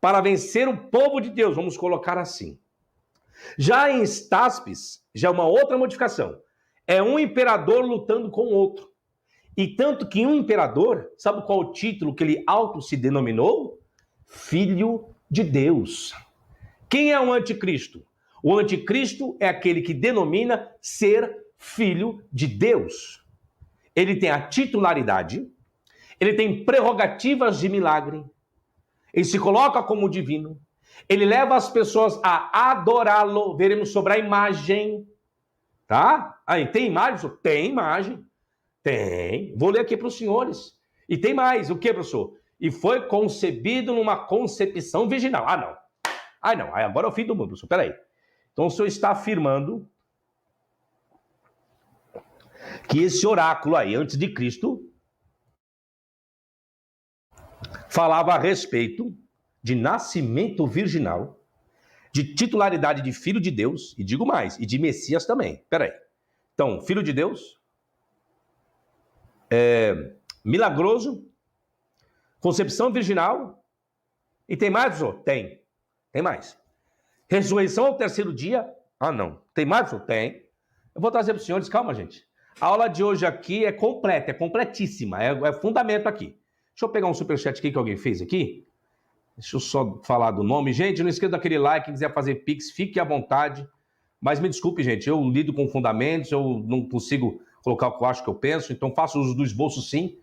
para vencer o povo de Deus, vamos colocar assim. Já em Staspes, já é uma outra modificação. É um imperador lutando com o outro. E tanto que um imperador, sabe qual o título que ele auto se denominou? Filho de Deus. Quem é o anticristo? O anticristo é aquele que denomina ser filho de Deus. Ele tem a titularidade, ele tem prerrogativas de milagre, ele se coloca como divino, ele leva as pessoas a adorá-lo. Veremos sobre a imagem, tá? Aí, tem imagem? Tem imagem. Tem. Vou ler aqui para os senhores. E tem mais. O que, professor? E foi concebido numa concepção virginal. Ah, não. Ah, não. Agora é o fim do mundo, professor. Peraí. Então, o senhor está afirmando que esse oráculo aí, antes de Cristo, falava a respeito de nascimento virginal, de titularidade de filho de Deus, e digo mais, e de Messias também. Peraí. Então, filho de Deus, milagroso, concepção virginal, e tem mais, professor? Tem. Tem mais. Ressurreição ao terceiro dia? Ah, não. Tem mais, professor? Tem. Eu vou trazer para os senhores, calma, gente. A aula de hoje aqui é completa, é completíssima, é fundamento aqui. Deixa eu pegar um superchat aqui que alguém fez aqui. Deixa eu só falar do nome. Gente, não esqueça daquele like, quem quiser fazer pix, fique à vontade. Mas me desculpe, gente, eu lido com fundamentos, eu não consigo colocar o que eu acho que eu penso, então faço uso do esboço sim,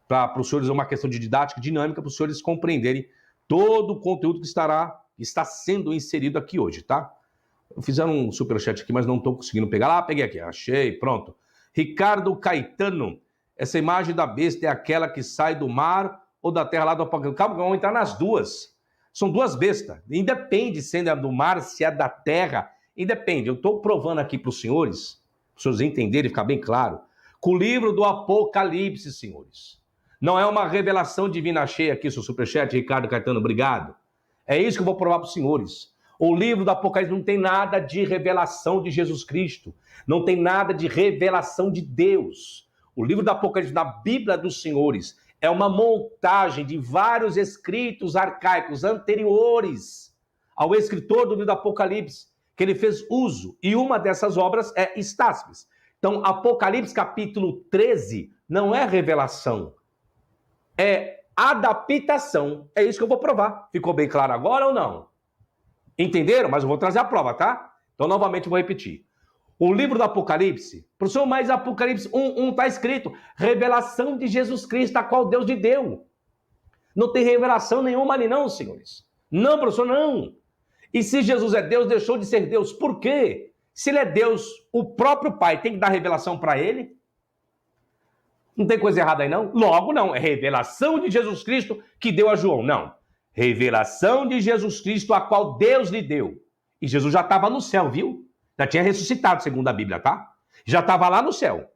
para os senhores é uma questão de didática, dinâmica, para os senhores compreenderem todo o conteúdo que está sendo inserido aqui hoje, tá? Fizeram um superchat aqui, mas não estou conseguindo pegar. Ah, peguei aqui, achei, pronto. Ricardo Caetano, essa imagem da besta é aquela que sai do mar ou da terra lá do Apocalipse? Calma, vamos entrar nas duas. São duas bestas. Independe se é do mar, se é da terra. Independe. Eu estou provando aqui para os senhores entenderem e ficar bem claro. com o livro do Apocalipse, senhores. Não é uma revelação divina cheia aqui, seu superchat, Ricardo Caetano, obrigado. É isso que eu vou provar para os senhores. O livro do Apocalipse não tem nada de revelação de Jesus Cristo. Não tem nada de revelação de Deus. O livro do Apocalipse, da Bíblia dos senhores, é uma montagem de vários escritos arcaicos anteriores ao escritor do livro do Apocalipse, que ele fez uso. E uma dessas obras é Estáspes. Então, Apocalipse capítulo 13 não é revelação, é adaptação. É isso que eu vou provar. Ficou bem claro agora ou não? Entenderam? Mas eu vou trazer a prova, tá? Então, novamente, eu vou repetir. O livro do Apocalipse, professor, mas Apocalipse 1 está escrito revelação de Jesus Cristo, a qual Deus lhe deu. Não tem revelação nenhuma ali não, senhores. Não, professor, não. E se Jesus é Deus, deixou de ser Deus. Por quê? Se ele é Deus, o próprio Pai tem que dar revelação para ele? Não tem coisa errada aí, não? Logo, não. É revelação de Jesus Cristo que deu a João. Não. Revelação de Jesus Cristo, a qual Deus lhe deu. E Jesus já estava no céu, viu? Já tinha ressuscitado, segundo a Bíblia, tá? Já estava lá no céu.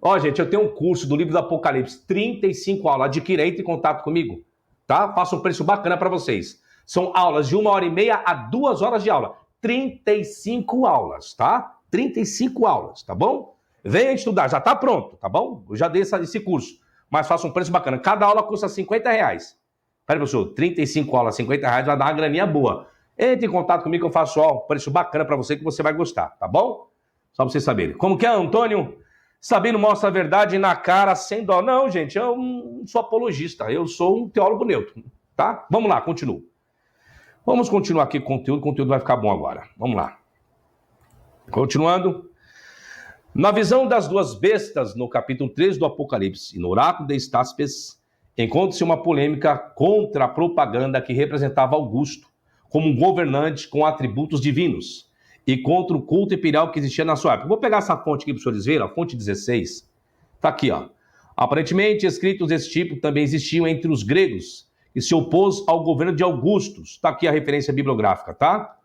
Ó, gente, eu tenho um curso do livro do Apocalipse, 35 aulas. Adquira, entre em contato comigo, tá? Faço um preço bacana para vocês. São aulas de 1h30 a 2 horas de aula. 35 aulas, tá? 35 aulas, tá bom? Venha estudar, já tá pronto, tá bom? Eu já dei esse curso, mas faço um preço bacana. Cada aula custa R$50. Peraí, professor, 35 aulas, R$50 vai dar uma graninha boa. Entre em contato comigo que eu faço um preço bacana para você que você vai gostar, tá bom? Só para vocês saberem. Como que é, Antônio? Sabino mostra a verdade na cara sem dó. Não, gente, eu não sou apologista, eu sou um teólogo neutro, tá? Vamos lá, continuo. Vamos continuar aqui com o conteúdo vai ficar bom agora. Vamos lá. Continuando. Na visão das duas bestas, no capítulo 3 do Apocalipse, e no oráculo de Estáspes, encontra-se uma polêmica contra a propaganda que representava Augusto como um governante com atributos divinos e contra o culto imperial que existia na sua época. Vou pegar essa fonte aqui para os senhores verem, a fonte 16. Está aqui, ó. Aparentemente, escritos desse tipo também existiam entre os gregos e se opôs ao governo de Augusto. Está aqui a referência bibliográfica, tá?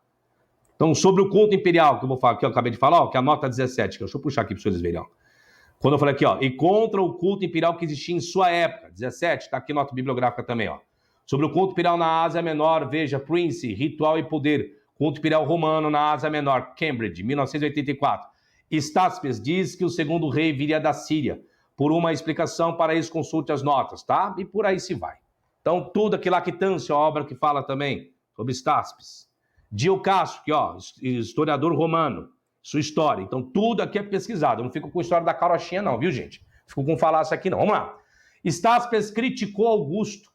Então, sobre o culto imperial, que eu vou falar, que eu acabei de falar, ó, que é a nota 17, deixa eu puxar aqui para vocês verem, ó. Quando eu falei aqui, ó, e contra o culto imperial que existia em sua época, 17, está aqui a nota bibliográfica também, ó. Sobre o culto imperial na Ásia Menor, veja, Prince, Ritual e Poder, culto imperial romano na Ásia Menor, Cambridge, 1984. Estáspes diz que o segundo rei viria da Síria. Por uma explicação para isso, consulte as notas, tá? E por aí se vai. Então, tudo aquilo lá que Tâncio, a obra que fala também sobre Estáspes. Dio Cássio, que ó, historiador romano, sua história. Então, tudo aqui é pesquisado. Eu não fico com a história da carochinha não, viu, gente? Fico com falácia aqui não. Vamos lá. Estáspes criticou Augusto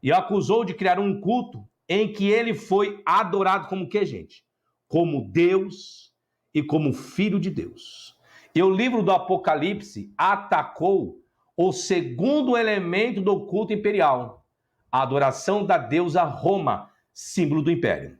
e acusou de criar um culto em que ele foi adorado como o quê, gente? Como Deus e como Filho de Deus. E o livro do Apocalipse atacou o segundo elemento do culto imperial, a adoração da deusa Roma, símbolo do império.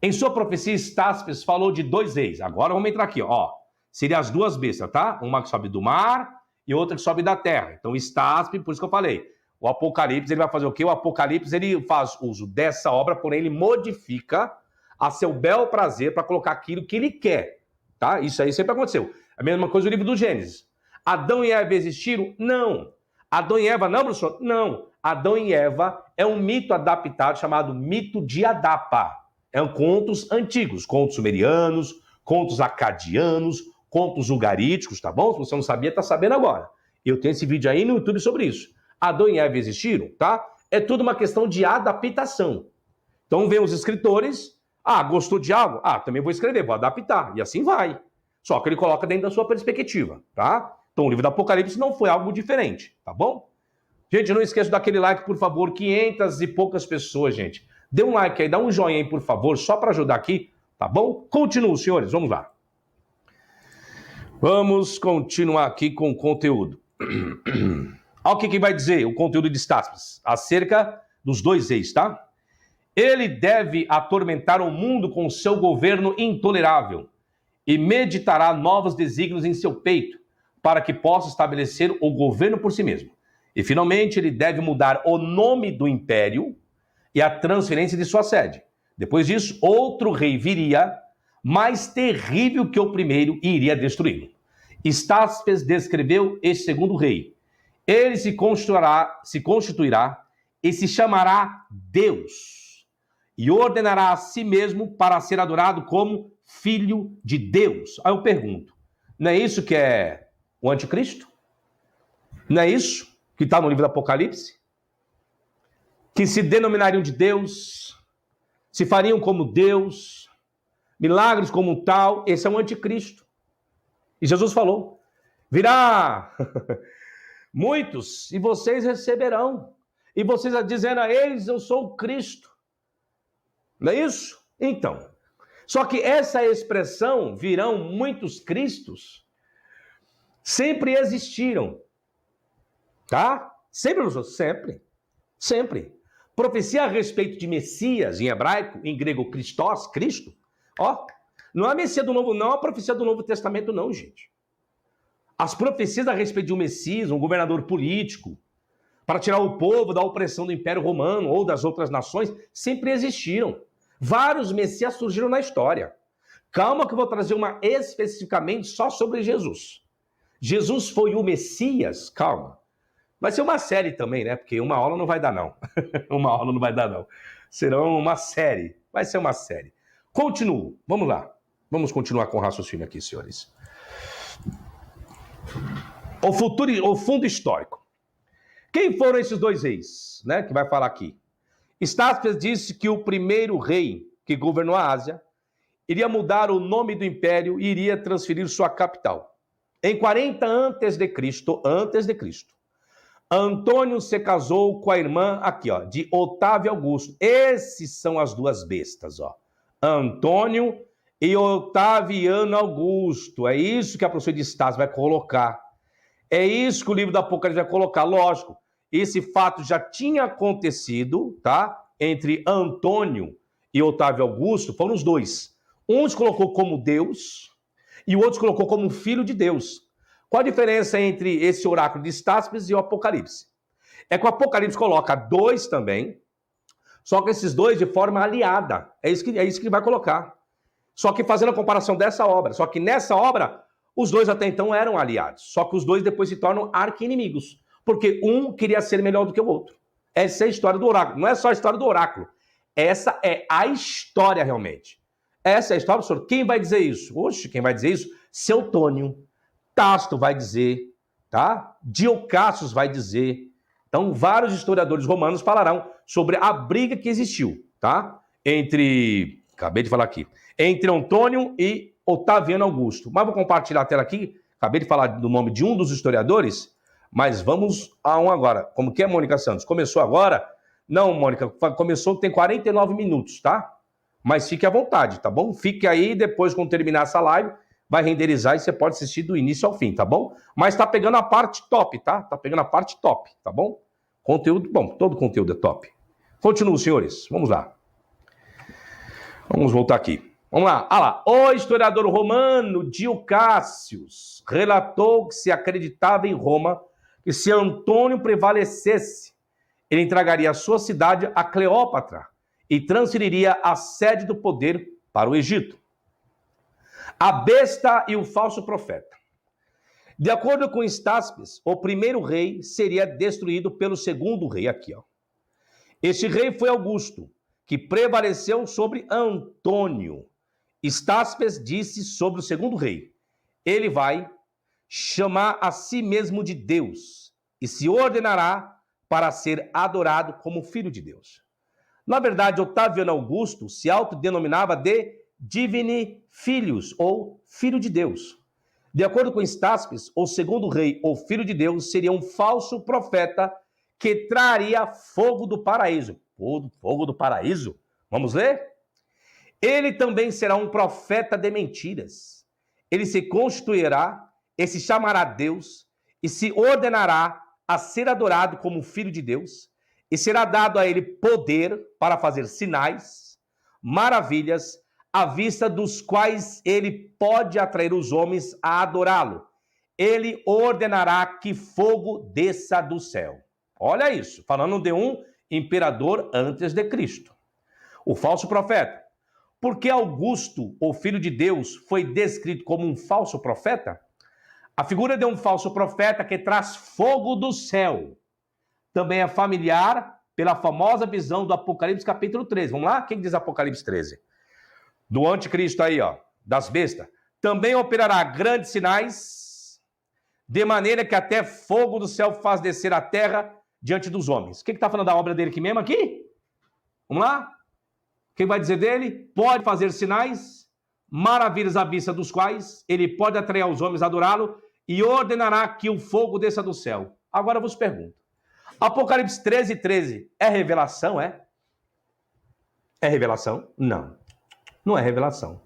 Em sua profecia, Estáspes falou de dois reis. Agora vamos entrar aqui, ó. Seriam as duas bestas, tá? Uma que sobe do mar e outra que sobe da terra. Então, Estáspes, por isso que eu falei, o Apocalipse, ele vai fazer o quê? O Apocalipse, ele faz uso dessa obra, porém ele modifica a seu bel prazer para colocar aquilo que ele quer, tá? Isso aí sempre aconteceu. A mesma coisa no livro do Gênesis. Adão e Eva existiram? Não. Adão e Eva, não, professor? Não. Adão e Eva é um mito adaptado chamado mito de Adapa. É contos antigos, contos sumerianos, contos acadianos, contos ugaríticos, tá bom? Se você não sabia, tá sabendo agora. Eu tenho esse vídeo aí no YouTube sobre isso. Adão e Eva existiram, tá? É tudo uma questão de adaptação. Então vem os escritores, gostou de algo? Também vou escrever, vou adaptar. E assim vai. Só que ele coloca dentro da sua perspectiva, tá? Então o livro do Apocalipse não foi algo diferente, tá bom? Gente, não esqueça daquele like, por favor, 500 e poucas pessoas, gente. Dê um like aí, dá um joinha aí, por favor, só para ajudar aqui, tá bom? Continuo, senhores, vamos lá. Vamos continuar aqui com o conteúdo. Olha o que vai dizer o conteúdo de Estáspes acerca dos dois reis, tá? Ele deve atormentar o mundo com seu governo intolerável e meditará novos desígnios em seu peito para que possa estabelecer o governo por si mesmo. E, finalmente, ele deve mudar o nome do império e a transferência de sua sede. Depois disso, outro rei viria, mais terrível que o primeiro, e iria destruí-lo. Estáspes descreveu este segundo rei. Ele se constituirá e se chamará Deus, e ordenará a si mesmo para ser adorado como Filho de Deus. Aí eu pergunto, não é isso que é o anticristo? Não é isso que está no livro do Apocalipse? Que se denominariam de Deus, se fariam como Deus, milagres como tal, esse é o anticristo. E Jesus falou, virá muitos e vocês receberão. E vocês dizendo a eles, eu sou o Cristo. Não é isso? Então, só que essa expressão, virão muitos cristos, sempre existiram. Tá? Sempre. Profecia a respeito de Messias, em hebraico, em grego, Christos, Cristo. Ó, não é Messias do Novo, não é a profecia do Novo Testamento, não, gente. As profecias a respeito de um Messias, um governador político, para tirar o povo da opressão do Império Romano ou das outras nações, sempre existiram. Vários Messias surgiram na história. Calma que eu vou trazer uma especificamente só sobre Jesus. Jesus foi o Messias? Calma. Vai ser uma série também, né? Porque uma aula não vai dar, não. Uma aula não vai dar, não. Serão uma série. Vai ser uma série. Continuo. Vamos lá. Vamos continuar com o raciocínio aqui, senhores. O fundo histórico. Quem foram esses dois reis, né? Que vai falar aqui. Estáspes disse que o primeiro rei que governou a Ásia iria mudar o nome do império e iria transferir sua capital. Em 40 antes de Cristo, Antônio se casou com a irmã aqui, ó, de Otávio Augusto. Esses são as duas bestas, ó. Antônio e Otaviano Augusto. É isso que a professora de Estácio vai colocar. É isso que o livro do Apocalipse vai colocar. Lógico, esse fato já tinha acontecido, tá? Entre Antônio e Otávio Augusto, foram os dois. Um se colocou como Deus e o outro se colocou como filho de Deus. Qual a diferença entre esse oráculo de Estáspes e o Apocalipse? É que o Apocalipse coloca dois também, só que esses dois de forma aliada. É isso que vai colocar. Só que fazendo a comparação dessa obra. Só que nessa obra, os dois até então eram aliados. Só que os dois depois se tornam arqui-inimigos. Porque um queria ser melhor do que o outro. Essa é a história do oráculo. Não é só a história do oráculo. Essa é a história realmente. Essa é a história, professor. Quem vai dizer isso? Oxe, quem vai dizer isso? Seu Tônio. Tácito vai dizer, tá? Diocácios vai dizer. Então, vários historiadores romanos falarão sobre a briga que existiu, tá? Acabei de falar aqui, entre Antônio e Otaviano Augusto. Mas vou compartilhar a tela aqui, acabei de falar do nome de um dos historiadores, mas vamos a um agora. Como que é, Mônica Santos? Começou agora? Não, Mônica, começou, tem 49 minutos, tá? Mas fique à vontade, tá bom? Fique aí, depois, quando terminar essa live, vai renderizar e você pode assistir do início ao fim, tá bom? Mas tá pegando a parte top, tá? Tá pegando a parte top, tá bom? Conteúdo, bom, todo conteúdo é top. Continuo, senhores, vamos lá. Vamos voltar aqui. Vamos lá, lá. O historiador romano Diocácios relatou que se acreditava em Roma que se Antônio prevalecesse, ele entregaria a sua cidade a Cleópatra e transferiria a sede do poder para o Egito. A besta e o falso profeta. De acordo com Estáspes, o primeiro rei seria destruído pelo segundo rei aqui, ó. Este rei foi Augusto, que prevaleceu sobre Antônio. Estáspes disse sobre o segundo rei: ele vai chamar a si mesmo de Deus e se ordenará para ser adorado como filho de Deus. Na verdade, Otaviano Augusto se autodenominava de Divini Filius, ou filho de Deus. De acordo com Estáspes, o segundo rei, ou filho de Deus, seria um falso profeta que traria fogo do paraíso. Fogo do paraíso? Vamos ler? Ele também será um profeta de mentiras. Ele se constituirá e se chamará Deus e se ordenará a ser adorado como filho de Deus e será dado a ele poder para fazer sinais, maravilhas, à vista dos quais ele pode atrair os homens a adorá-lo. Ele ordenará que fogo desça do céu. Olha isso, falando de um imperador antes de Cristo. O falso profeta. Por que Augusto, o filho de Deus, foi descrito como um falso profeta? A figura de um falso profeta que traz fogo do céu também é familiar pela famosa visão do Apocalipse capítulo 13. Vamos lá? Quem diz Apocalipse 13? Do anticristo aí, ó, das bestas. Também operará grandes sinais, de maneira que até fogo do céu faz descer a terra diante dos homens. O que está falando da obra dele aqui mesmo? Aqui? Vamos lá? Quem vai dizer dele? Pode fazer sinais, maravilhas à vista dos quais ele pode atrair os homens a adorá-lo e ordenará que o fogo desça do céu. Agora eu vos pergunto. Apocalipse 13, 13 é revelação, é? É revelação? Não. Não é revelação.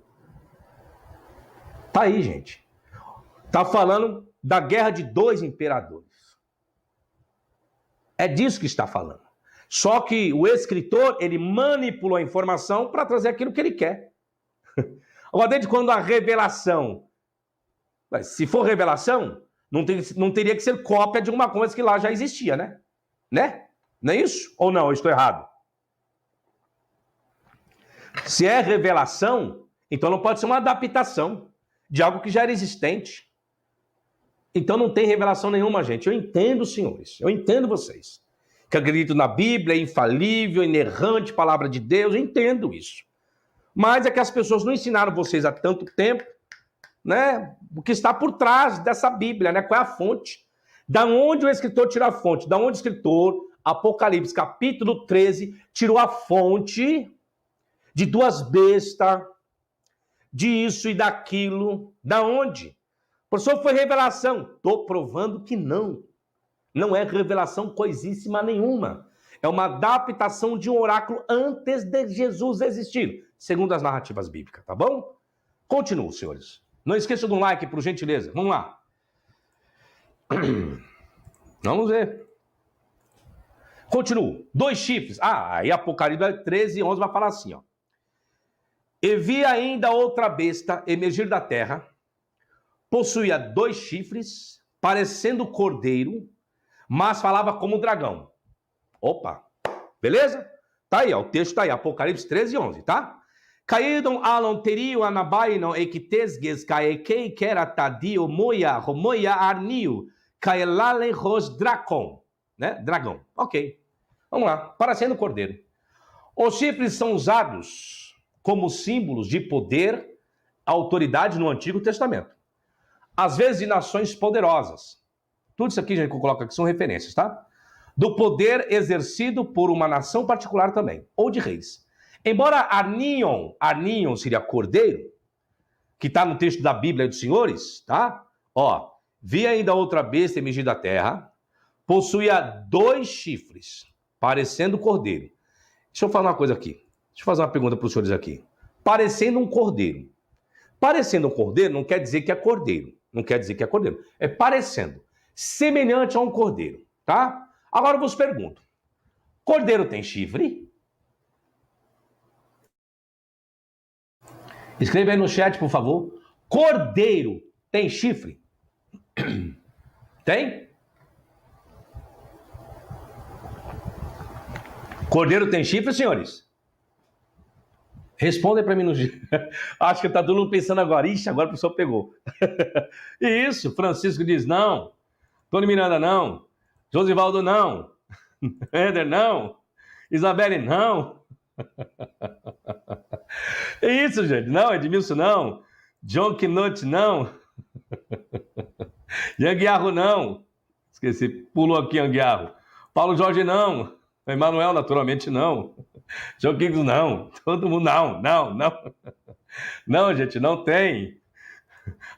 Tá aí, gente. Tá falando da guerra de dois imperadores. É disso que está falando. Só que o escritor, ele manipulou a informação para trazer aquilo que ele quer. Agora, desde quando a revelação... Se for revelação, não teria que ser cópia de uma coisa que lá já existia, né? Não é isso? Ou não? Eu estou errado? Se é revelação, então não pode ser uma adaptação de algo que já era existente. Então não tem revelação nenhuma, gente. Eu entendo, senhores. Eu entendo vocês. Que acreditam na Bíblia, é infalível, inerrante, palavra de Deus. Eu entendo isso. Mas é que as pessoas não ensinaram vocês há tanto tempo, né? O que está por trás dessa Bíblia, né? Qual é a fonte? Da onde o escritor tira a fonte? Da onde o escritor, Apocalipse, capítulo 13, tirou a fonte de duas bestas, de isso e daquilo. Da onde? Professor, foi revelação. Estou provando que não. Não é revelação coisíssima nenhuma. É uma adaptação de um oráculo antes de Jesus existir, segundo as narrativas bíblicas, tá bom? Continuo, senhores. Não esqueça do like, por gentileza. Vamos lá. Vamos ver. Continuo. 2 chifres. Aí Apocalipse 13, 11 vai falar assim, ó. E vi ainda outra besta emergir da terra, possuía 2 chifres, parecendo cordeiro, mas falava como dragão. Opa, beleza? Tá aí, ó, o texto tá aí, Apocalipse 13, 11, tá? Caíram alon terio anabaino equitesges caekei keratadio moia romoia arnio caelale ros dracon, né? Dragão, ok. Vamos lá, parecendo cordeiro. Os chifres são usados como símbolos de poder, autoridade no Antigo Testamento. Às vezes de nações poderosas. Tudo isso aqui, gente, que eu coloco aqui são referências, tá? Do poder exercido por uma nação particular também, ou de reis. Embora Arnion seria cordeiro, que está no texto da Bíblia dos Senhores, tá? Ó, vi ainda outra besta emergir da terra, possuía 2 chifres, parecendo cordeiro. Deixa eu falar uma coisa aqui. Deixa eu fazer uma pergunta para os senhores aqui. Parecendo um cordeiro. Parecendo um cordeiro não quer dizer que é cordeiro. Não quer dizer que é cordeiro. É parecendo. Semelhante a um cordeiro, tá? Agora eu vos pergunto. Cordeiro tem chifre? Escreva aí no chat, por favor. Cordeiro tem chifre? Tem? Cordeiro tem chifre, senhores? Respondem para mim no... Acho que tá todo mundo pensando agora. Ixi, agora o pessoal pegou. Isso, Francisco diz não. Tony Miranda não. Josivaldo não. Éder não. Isabelle não. Isso, gente. Não, Edmilson não. John Knut não. Yanguiarro não. Esqueci, pulou aqui Yanguiarro. Paulo Jorge não. Emanuel, naturalmente, não. João Kings, não. Todo mundo, não. Não, gente, não tem.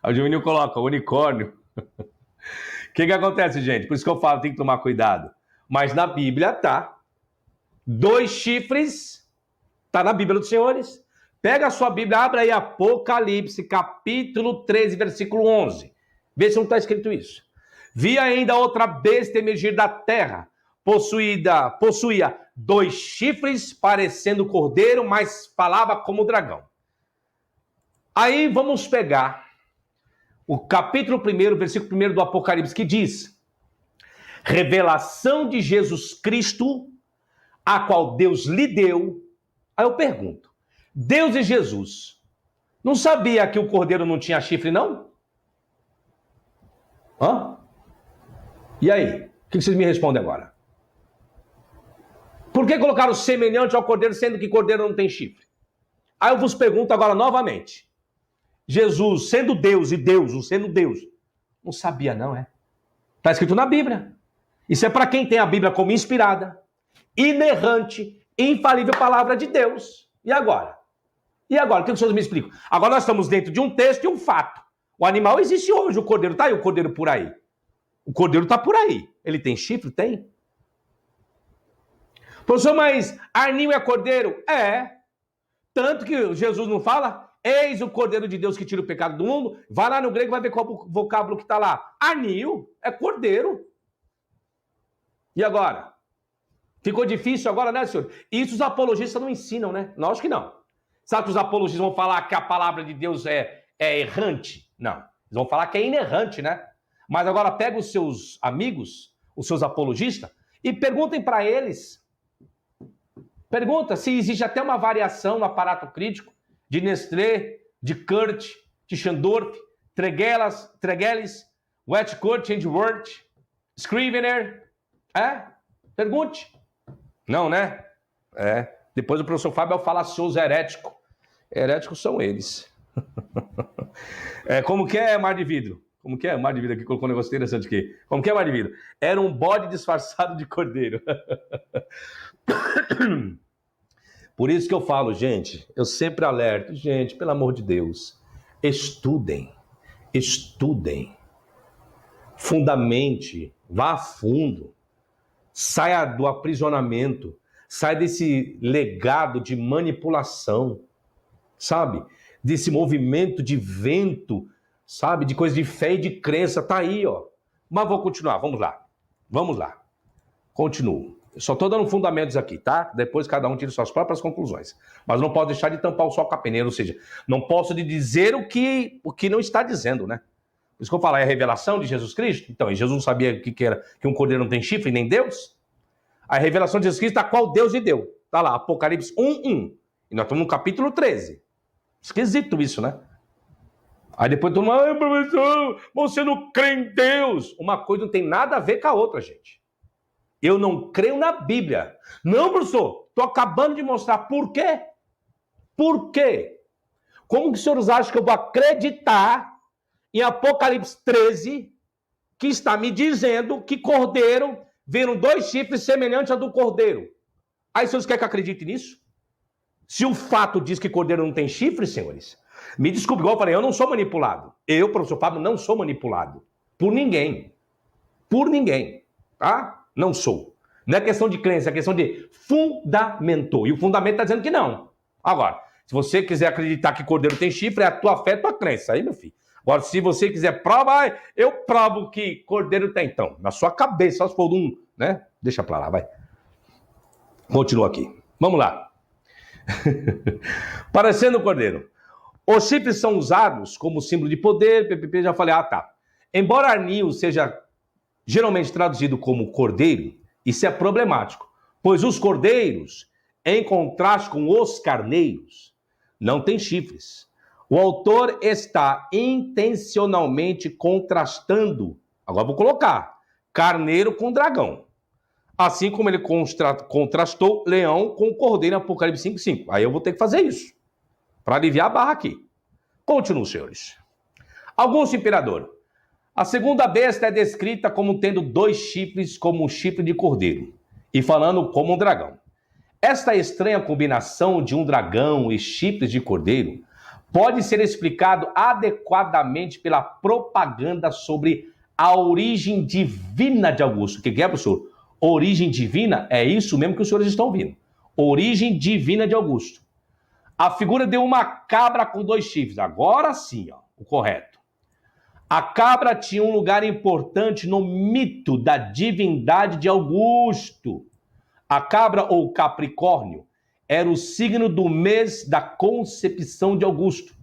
O Juninho coloca unicórnio. O que acontece, gente? Por isso que eu falo, tem que tomar cuidado. Mas na Bíblia tá. 2 chifres, tá na Bíblia dos Senhores. Pega a sua Bíblia, abre aí Apocalipse, capítulo 13, versículo 11. Vê se não está escrito isso. Vi ainda outra besta emergir da terra, possuía 2 chifres, parecendo cordeiro, mas falava como dragão. Aí vamos pegar o capítulo 1, versículo 1 do Apocalipse, que diz: revelação de Jesus Cristo, a qual Deus lhe deu. Aí eu pergunto, Deus e Jesus não sabia que o cordeiro não tinha chifre, não? Hã? E aí? O que vocês me respondem agora? Por que colocaram semelhante ao cordeiro, sendo que cordeiro não tem chifre? Aí eu vos pergunto agora novamente. Jesus, sendo Deus e Deus, sendo Deus, não sabia não, é? Está escrito na Bíblia. Isso é para quem tem a Bíblia como inspirada, inerrante, infalível palavra de Deus. E agora? E agora? O que vocês me explicam? Agora nós estamos dentro de um texto e um fato. O animal existe hoje, o cordeiro está aí, o cordeiro por aí. O cordeiro está por aí. Ele tem chifre? Tem. Professor, mas arninho é cordeiro? É. Tanto que Jesus não fala, eis o cordeiro de Deus que tira o pecado do mundo. Vai lá no grego e vai ver qual vocábulo que está lá. Arninho é cordeiro. E agora? Ficou difícil agora, né, senhor? Isso os apologistas não ensinam, né? Nós que não. Sabe que os apologistas vão falar que a palavra de Deus é errante? Não. Eles vão falar que é inerrante, né? Mas agora pega os seus amigos, os seus apologistas, e perguntem para eles. Pergunta se existe até uma variação no aparato crítico de Nestlé, de Kurt, de Schandorf, Tregelles, Westcott, Worth, Scrivener. Pergunte. Não, né? Depois o professor Fábio vai falar sobre os heréticos. Heréticos são eles. Como que é mar de vidro? Como que é mar de vidro aqui? Colocou um negócio interessante aqui. Como que é mar de vidro? Era um bode disfarçado de cordeiro. Por isso que eu falo, gente, eu sempre alerto, gente, pelo amor de Deus, estudem, fundamente, vá a fundo, saia do aprisionamento, saia desse legado de manipulação, sabe? Desse movimento de vento, sabe? De coisa de fé e de crença, tá aí, ó. Mas vou continuar, vamos lá. Continuo. Eu só estou dando fundamentos aqui, tá? Depois cada um tira suas próprias conclusões. Mas não posso deixar de tampar o sol com a peneira, ou seja, não posso dizer o que não está dizendo, né? Por isso que eu falo, é a revelação de Jesus Cristo? Então, e Jesus não sabia que era que um cordeiro não tem chifre, nem Deus? A revelação de Jesus Cristo, a qual Deus lhe deu. Tá lá, Apocalipse 1:1. E nós estamos no capítulo 13. Esquisito isso, né? Aí depois todo mundo, professor, você não crê em Deus. Uma coisa não tem nada a ver com a outra, gente. Eu não creio na Bíblia. Não, professor, estou acabando de mostrar por quê. Por quê? Como que os senhores acham que eu vou acreditar em Apocalipse 13, que está me dizendo que cordeiro viram 2 chifres semelhantes ao do cordeiro? Aí os senhores querem que eu acredite nisso? Se o fato diz que cordeiro não tem chifre, senhores, me desculpe, igual eu falei, eu não sou manipulado. Eu, professor Fábio, não sou manipulado. Por ninguém. Por ninguém. Tá? Não sou. Não é questão de crença, é questão de fundamento. E o fundamento está dizendo que não. Agora, se você quiser acreditar que cordeiro tem chifre, é a tua fé, a tua crença. Aí, meu filho. Agora, se você quiser provar, eu provo que cordeiro tem. Então, na sua cabeça, só se for né? Deixa pra lá, vai. Continua aqui. Vamos lá. Parecendo o cordeiro. Os chifres são usados como símbolo de poder, PPP, já falei, tá. Embora arnio seja geralmente traduzido como cordeiro, isso é problemático, pois os cordeiros, em contraste com os carneiros, não têm chifres. O autor está intencionalmente contrastando, agora vou colocar, carneiro com dragão, assim como ele contrastou leão com cordeiro em Apocalipse 5:5. Aí eu vou ter que fazer isso, para aliviar a barra aqui. Continuo, senhores. Augusto Imperador. A segunda besta é descrita como tendo 2 chifres como um chifre de cordeiro e falando como um dragão. Esta estranha combinação de um dragão e chifres de cordeiro pode ser explicado adequadamente pela propaganda sobre a origem divina de Augusto. O que é, professor? Origem divina? É isso mesmo que os senhores estão ouvindo. Origem divina de Augusto. A figura de uma cabra com 2 chifres. Agora sim, ó, o correto. A cabra tinha um lugar importante no mito da divindade de Augusto. A cabra, ou Capricórnio, era o signo do mês da concepção de Augusto.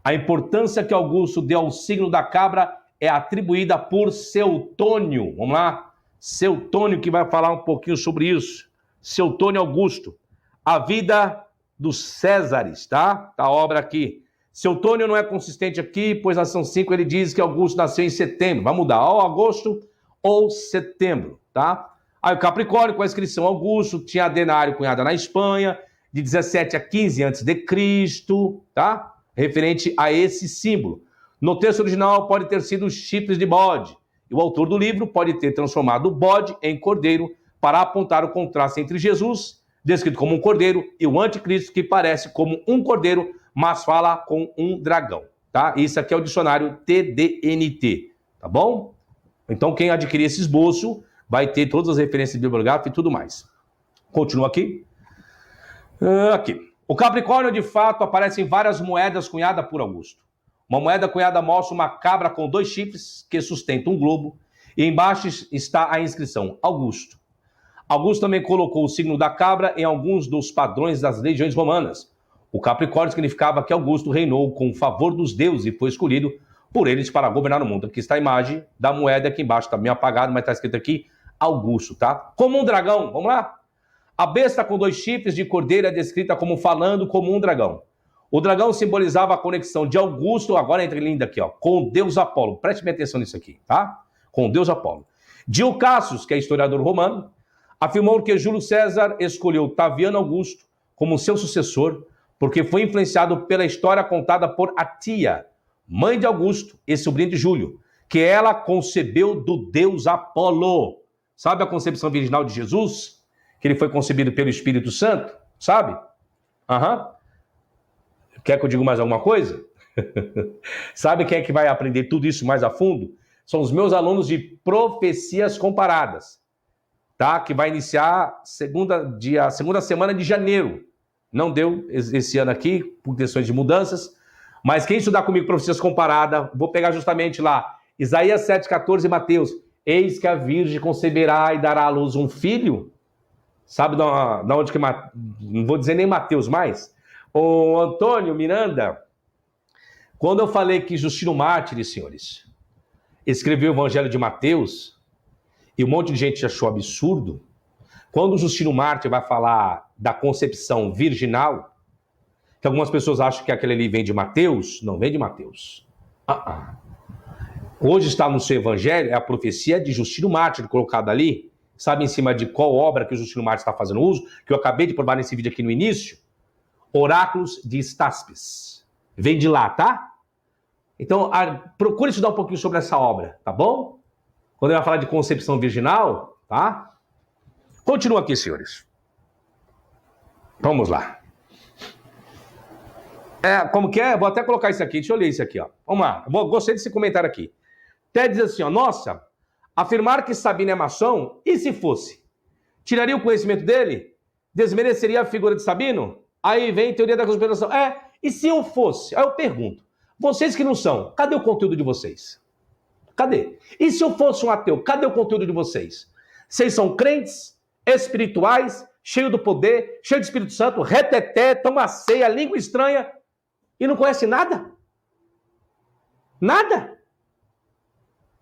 A importância que Augusto deu ao signo da cabra é atribuída por Seutônio. Vamos lá? Seutônio, que vai falar um pouquinho sobre isso. Seutônio Augusto. A vida dos Césares, tá? Tá a obra aqui. Seu Tônio não é consistente aqui, pois na ação 5 ele diz que Augusto nasceu em setembro. Vai mudar, ou agosto ou setembro, tá? Aí o Capricórnio, com a inscrição Augusto, tinha a denário cunhada na Espanha, de 17 a 15 a.C., tá? Referente a esse símbolo. No texto original pode ter sido os chifres de bode. E o autor do livro pode ter transformado o bode em cordeiro para apontar o contraste entre Jesus, descrito como um cordeiro, e o anticristo, que parece como um cordeiro, mas fala com um dragão, tá? Isso aqui é o dicionário TDNT, tá bom? Então, quem adquirir esse esboço vai ter todas as referências bibliográficas e tudo mais. Continua aqui. Aqui. O Capricórnio, de fato, aparece em várias moedas cunhadas por Augusto. Uma moeda cunhada mostra uma cabra com 2 chifres que sustenta um globo, e embaixo está a inscrição Augusto. Augusto também colocou o signo da cabra em alguns dos padrões das legiões romanas. O Capricórnio significava que Augusto reinou com o favor dos deuses e foi escolhido por eles para governar o mundo. Aqui está a imagem da moeda, aqui embaixo está meio apagado, mas está escrito aqui Augusto, tá? Como um dragão, vamos lá? A besta com 2 chifres de cordeiro é descrita como falando como um dragão. O dragão simbolizava a conexão de Augusto, agora entre linda aqui, ó, com o deus Apolo. Preste bem atenção nisso aqui, tá? Com o deus Apolo. Dio Cassius, que é historiador romano, afirmou que Júlio César escolheu Taviano Augusto como seu sucessor, porque foi influenciado pela história contada por Atia, mãe de Augusto e sobrinha de Júlio, que ela concebeu do deus Apolo. Sabe a concepção virginal de Jesus? Que ele foi concebido pelo Espírito Santo? Sabe? Quer que eu diga mais alguma coisa? Sabe quem é que vai aprender tudo isso mais a fundo? São os meus alunos de Profecias Comparadas, tá? Que vai iniciar segunda semana de janeiro. Não deu esse ano aqui, por questões de mudanças, mas quem estudar comigo Profecias Comparadas, vou pegar justamente lá, Isaías 7,14 e Mateus. Eis que a Virgem conceberá e dará à luz um filho. Sabe de onde que... Não vou dizer nem Mateus mais. Ô Antônio Miranda, quando eu falei que Justino Mártir, senhores, escreveu o Evangelho de Mateus, e um monte de gente achou absurdo, quando o Justino Mártir vai falar da concepção virginal, que algumas pessoas acham que aquele ali vem de Mateus, não vem de Mateus. Hoje está no seu Evangelho, é a profecia de Justino Mártir colocada ali, sabe em cima de qual obra que o Justino Mártir está fazendo uso, que eu acabei de provar nesse vídeo aqui no início? Oráculos de Staspes. Vem de lá, tá? Então, procure estudar um pouquinho sobre essa obra, tá bom? Quando ele vai falar de concepção virginal, tá? Continua aqui, senhores. Vamos lá. Como que é? Vou até colocar isso aqui. Deixa eu ler isso aqui, ó. Vamos lá. Gostei desse comentário aqui. Até diz assim, ó. Nossa, afirmar que Sabino é maçom, e se fosse? Tiraria o conhecimento dele? Desmereceria a figura de Sabino? Aí vem a teoria da conspiração. E se eu fosse? Aí eu pergunto. Vocês que não são, cadê o conteúdo de vocês? Cadê? E se eu fosse um ateu, cadê o conteúdo de vocês? Vocês são crentes, espirituais, cheios do poder, cheios do Espírito Santo, reteté, toma ceia, língua estranha, e não conhece nada? Nada?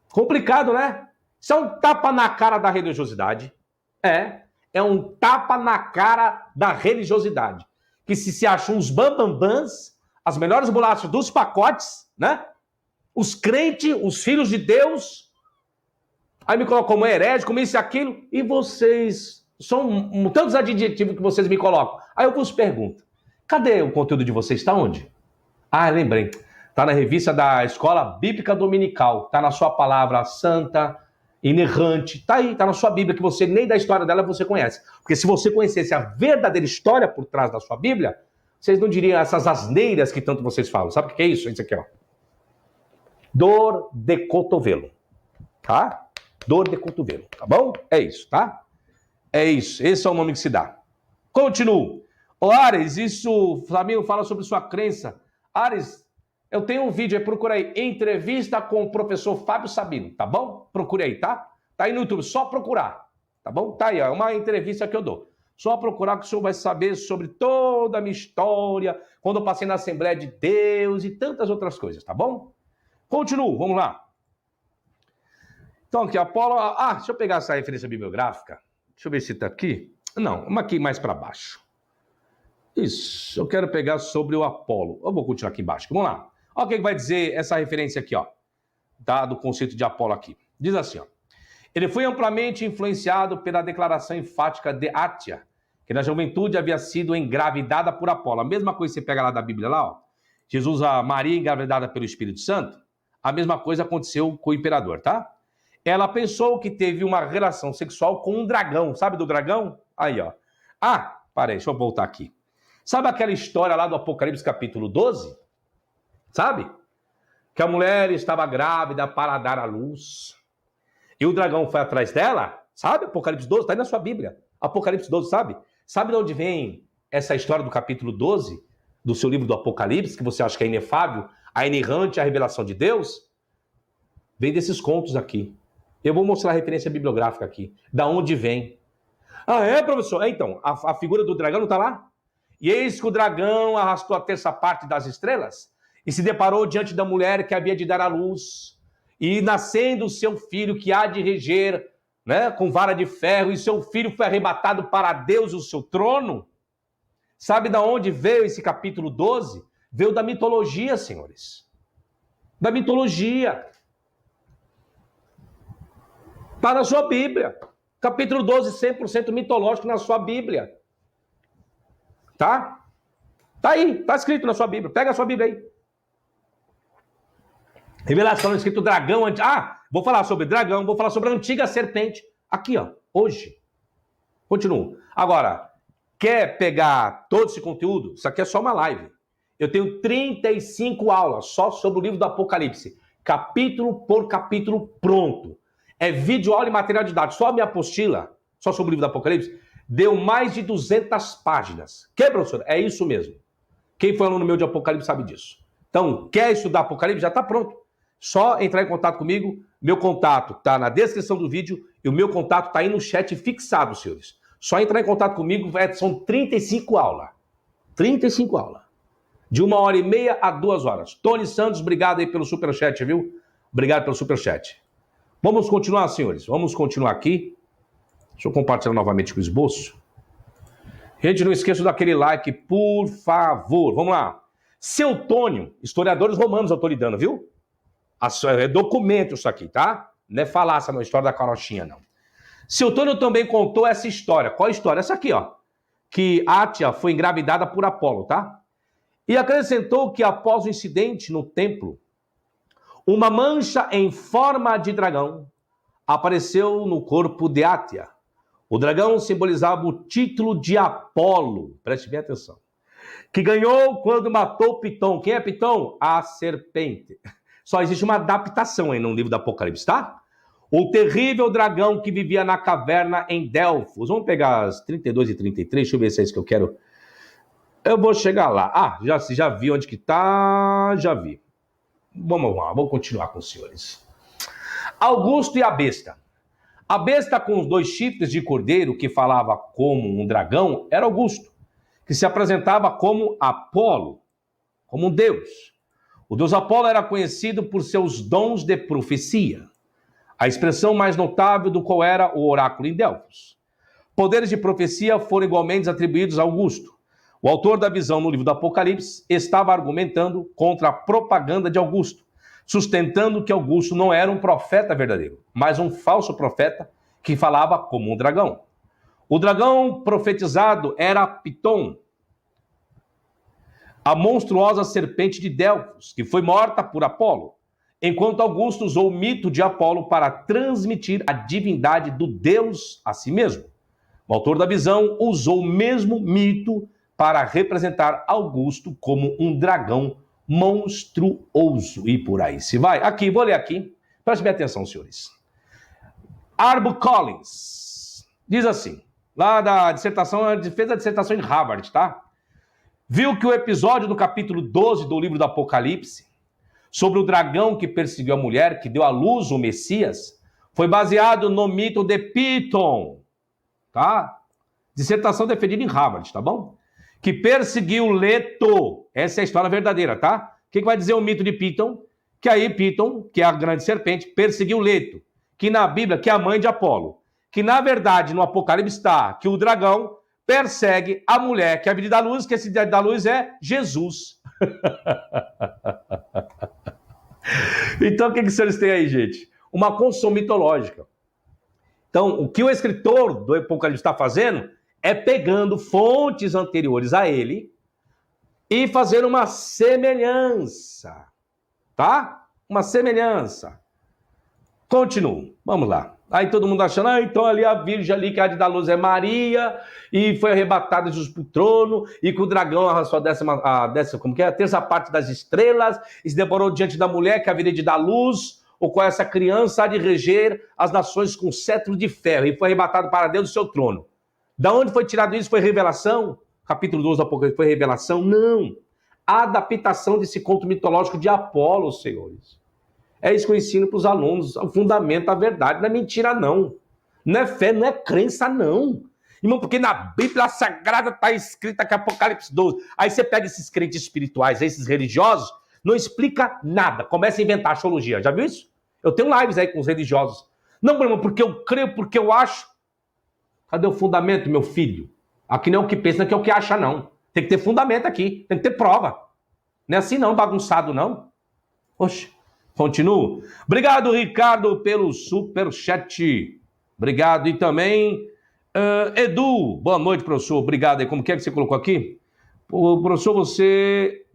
Complicado, né? Isso é um tapa na cara da religiosidade. É um tapa na cara da religiosidade. Que se acham uns bambambãs, as melhores bolachas dos pacotes, né? Os crentes, os filhos de Deus, aí me colocam como herege, como isso e aquilo, e vocês, são tantos adjetivos que vocês me colocam. Aí eu vos pergunto, cadê o conteúdo de vocês? Está onde? Lembrei. Está na revista da Escola Bíblica Dominical, está na sua palavra santa, inerrante, está aí, está na sua Bíblia, que você nem da história dela você conhece. Porque se você conhecesse a verdadeira história por trás da sua Bíblia, vocês não diriam essas asneiras que tanto vocês falam. Sabe o que é isso? Isso aqui, ó. Dor de cotovelo, tá? Dor de cotovelo, tá bom? É isso, tá? É isso, esse é o nome que se dá. Continuo. Ô Ares, isso, Flamengo fala sobre sua crença. Ares, eu tenho um vídeo aí, procura aí, entrevista com o professor Fábio Sabino, tá bom? Procure aí, tá? Tá aí no YouTube, só procurar, tá bom? Tá aí, ó, é uma entrevista que eu dou. Só procurar que o senhor vai saber sobre toda a minha história, quando eu passei na Assembleia de Deus e tantas outras coisas, tá bom? Continuo, vamos lá. Então aqui, Apolo... deixa eu pegar essa referência bibliográfica. Deixa eu ver se tá aqui. Não, uma aqui mais para baixo. Isso, eu quero pegar sobre o Apolo. Eu vou continuar aqui embaixo. Vamos lá. Olha o que vai dizer essa referência aqui, ó. Do conceito de Apolo aqui. Diz assim, ó. Ele foi amplamente influenciado pela declaração enfática de Átia, que na juventude havia sido engravidada por Apolo. A mesma coisa que você pega lá da Bíblia, lá, ó. Jesus, a Maria engravidada pelo Espírito Santo. A mesma coisa aconteceu com o imperador, tá? Ela pensou que teve uma relação sexual com um dragão. Sabe do dragão? Aí, ó. Ah, parei, deixa eu voltar aqui. Sabe aquela história lá do Apocalipse capítulo 12? Sabe? Que a mulher estava grávida para dar à luz. E o dragão foi atrás dela. Sabe? Apocalipse 12, está aí na sua Bíblia. Apocalipse 12, sabe? Sabe de onde vem essa história do capítulo 12? Do seu livro do Apocalipse, que você acha que é inefável, a inerrante, a revelação de Deus? Vem desses contos aqui. Eu vou mostrar a referência bibliográfica aqui. Da onde vem. Ah, é, professor? Então, a figura do dragão não está lá? E eis que o dragão arrastou a terça parte das estrelas e se deparou diante da mulher que havia de dar à luz. E nascendo o seu filho que há de reger, né, com vara de ferro, e seu filho foi arrebatado para Deus o seu trono. Sabe de onde veio esse capítulo 12? Veio da mitologia, senhores. Da mitologia. Está na sua Bíblia. Capítulo 12, 100% mitológico na sua Bíblia. Tá? Tá aí, tá escrito na sua Bíblia. Pega a sua Bíblia aí. Revelação, escrito dragão. Vou falar sobre dragão, vou falar sobre a antiga serpente. Aqui, ó, hoje. Continuo. Agora, quer pegar todo esse conteúdo? Isso aqui é só uma live. Eu tenho 35 aulas só sobre o livro do Apocalipse. Capítulo por capítulo pronto. É vídeo, aula e material didático. Só a minha apostila, só sobre o livro do Apocalipse, deu mais de 200 páginas. Que, professor? É isso mesmo. Quem foi aluno meu de Apocalipse sabe disso. Então, quer estudar Apocalipse? Já está pronto. Só entrar em contato comigo. Meu contato está na descrição do vídeo e o meu contato está aí no chat fixado, senhores. Só entrar em contato comigo, são 35 aulas. 35 aulas. De 1h30 a 2 horas. Tony Santos, obrigado aí pelo superchat, viu? Obrigado pelo superchat. Vamos continuar, senhores. Vamos continuar aqui. Deixa eu compartilhar novamente o esboço. Gente, não esqueça daquele like, por favor. Vamos lá. Seu Tônio, historiadores romanos eu estou lhe dando, viu? É documento isso aqui, tá? Não é falácia, não, história da carochinha, não. Seu Tônio também contou essa história. Qual a história? Essa aqui, ó. Que Átia foi engravidada por Apolo, tá? E acrescentou que após o incidente no templo, uma mancha em forma de dragão apareceu no corpo de Átia. O dragão simbolizava o título de Apolo, preste bem atenção, que ganhou quando matou Piton. Quem é Piton? A serpente. Só existe uma adaptação aí no livro do Apocalipse, tá? O terrível dragão que vivia na caverna em Delfos. Vamos pegar as 32 e 33, deixa eu ver se é isso que eu quero. Eu vou chegar lá. Já vi onde que tá, já vi. Vamos lá, vamos continuar com os senhores. Augusto e a besta. A besta com os 2 chifres de cordeiro, que falava como um dragão, era Augusto, que se apresentava como Apolo, como um deus. O deus Apolo era conhecido por seus dons de profecia, a expressão mais notável do qual era o oráculo em Delfos. Poderes de profecia foram igualmente atribuídos a Augusto. O autor da visão no livro do Apocalipse estava argumentando contra a propaganda de Augusto, sustentando que Augusto não era um profeta verdadeiro, mas um falso profeta que falava como um dragão. O dragão profetizado era Piton, a monstruosa serpente de Delfos, que foi morta por Apolo, enquanto Augusto usou o mito de Apolo para transmitir a divindade do Deus a si mesmo. O autor da visão usou o mesmo mito para representar Augusto como um dragão monstruoso. E por aí se vai. Aqui, vou ler aqui. Preste bem atenção, senhores. Arbo Collins diz assim, lá da dissertação, fez a dissertação em Harvard, tá? Viu que o episódio do capítulo 12 do livro do Apocalipse, sobre o dragão que perseguiu a mulher, que deu à luz o Messias, foi baseado no mito de Piton, tá? Dissertação defendida em Harvard, tá bom? Que perseguiu Leto. Essa é a história verdadeira, tá? O que vai dizer o mito de Piton? Que aí Piton, que é a grande serpente, perseguiu Leto, que na Bíblia, que é a mãe de Apolo, que na verdade no Apocalipse está que o dragão persegue a mulher que é a vida da luz, que esse dia da luz é Jesus. Então, o que os senhores têm aí, gente? Uma construção mitológica. Então, o que o escritor do Apocalipse está fazendo é pegando fontes anteriores a ele e fazendo uma semelhança, tá? Uma semelhança. Continuo, vamos lá. Aí todo mundo achando, então ali a virgem ali que há de dar luz é Maria, e foi arrebatada Jesus pro trono, e que o dragão arrastou a terça parte das estrelas, e se devorou diante da mulher que haveria de dar luz, ou com essa criança há de reger as nações com cetro de ferro, e foi arrebatado para Deus do seu trono. Da onde foi tirado isso? Foi revelação? Capítulo 12 do Apocalipse foi revelação? Não. A adaptação desse conto mitológico de Apolo, senhores. É isso que eu ensino para os alunos, o fundamento da verdade, não é mentira não. Não é fé, não é crença não. Irmão, porque na Bíblia Sagrada está escrito aqui Apocalipse 12. Aí você pega esses crentes espirituais, esses religiosos, não explica nada, começa a inventar astrologia. Já viu isso? Eu tenho lives aí com os religiosos. Não, meu irmão, porque eu creio, porque eu acho. Cadê o fundamento, meu filho? Aqui não é o que pensa, não é o que acha, não. Tem que ter fundamento aqui, tem que ter prova. Não é assim não, bagunçado não. Oxe, continuo. Obrigado, Ricardo, pelo superchat. Obrigado. E também, Edu, boa noite, professor. Obrigado aí. Como que é que você colocou aqui? Professor,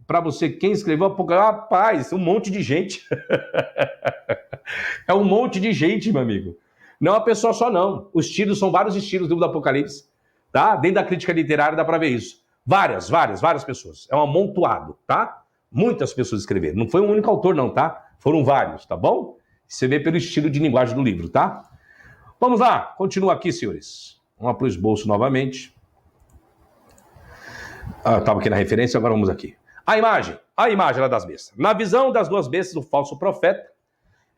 para você, quem escreveu Apocalipse? Rapaz, um monte de gente. É um monte de gente, meu amigo. Não é uma pessoa só, não. Os estilos são vários estilos do livro do Apocalipse. Tá? Dentro da crítica literária dá para ver isso. Várias pessoas. É um amontoado, tá? Muitas pessoas escreveram. Não foi um único autor, não, tá? Foram vários, tá bom? Você vê pelo estilo de linguagem do livro, tá? Vamos lá, continua aqui, senhores. Vamos lá para o esboço novamente. Estava aqui na referência, agora vamos aqui. A imagem lá das bestas. Na visão das duas bestas, o falso profeta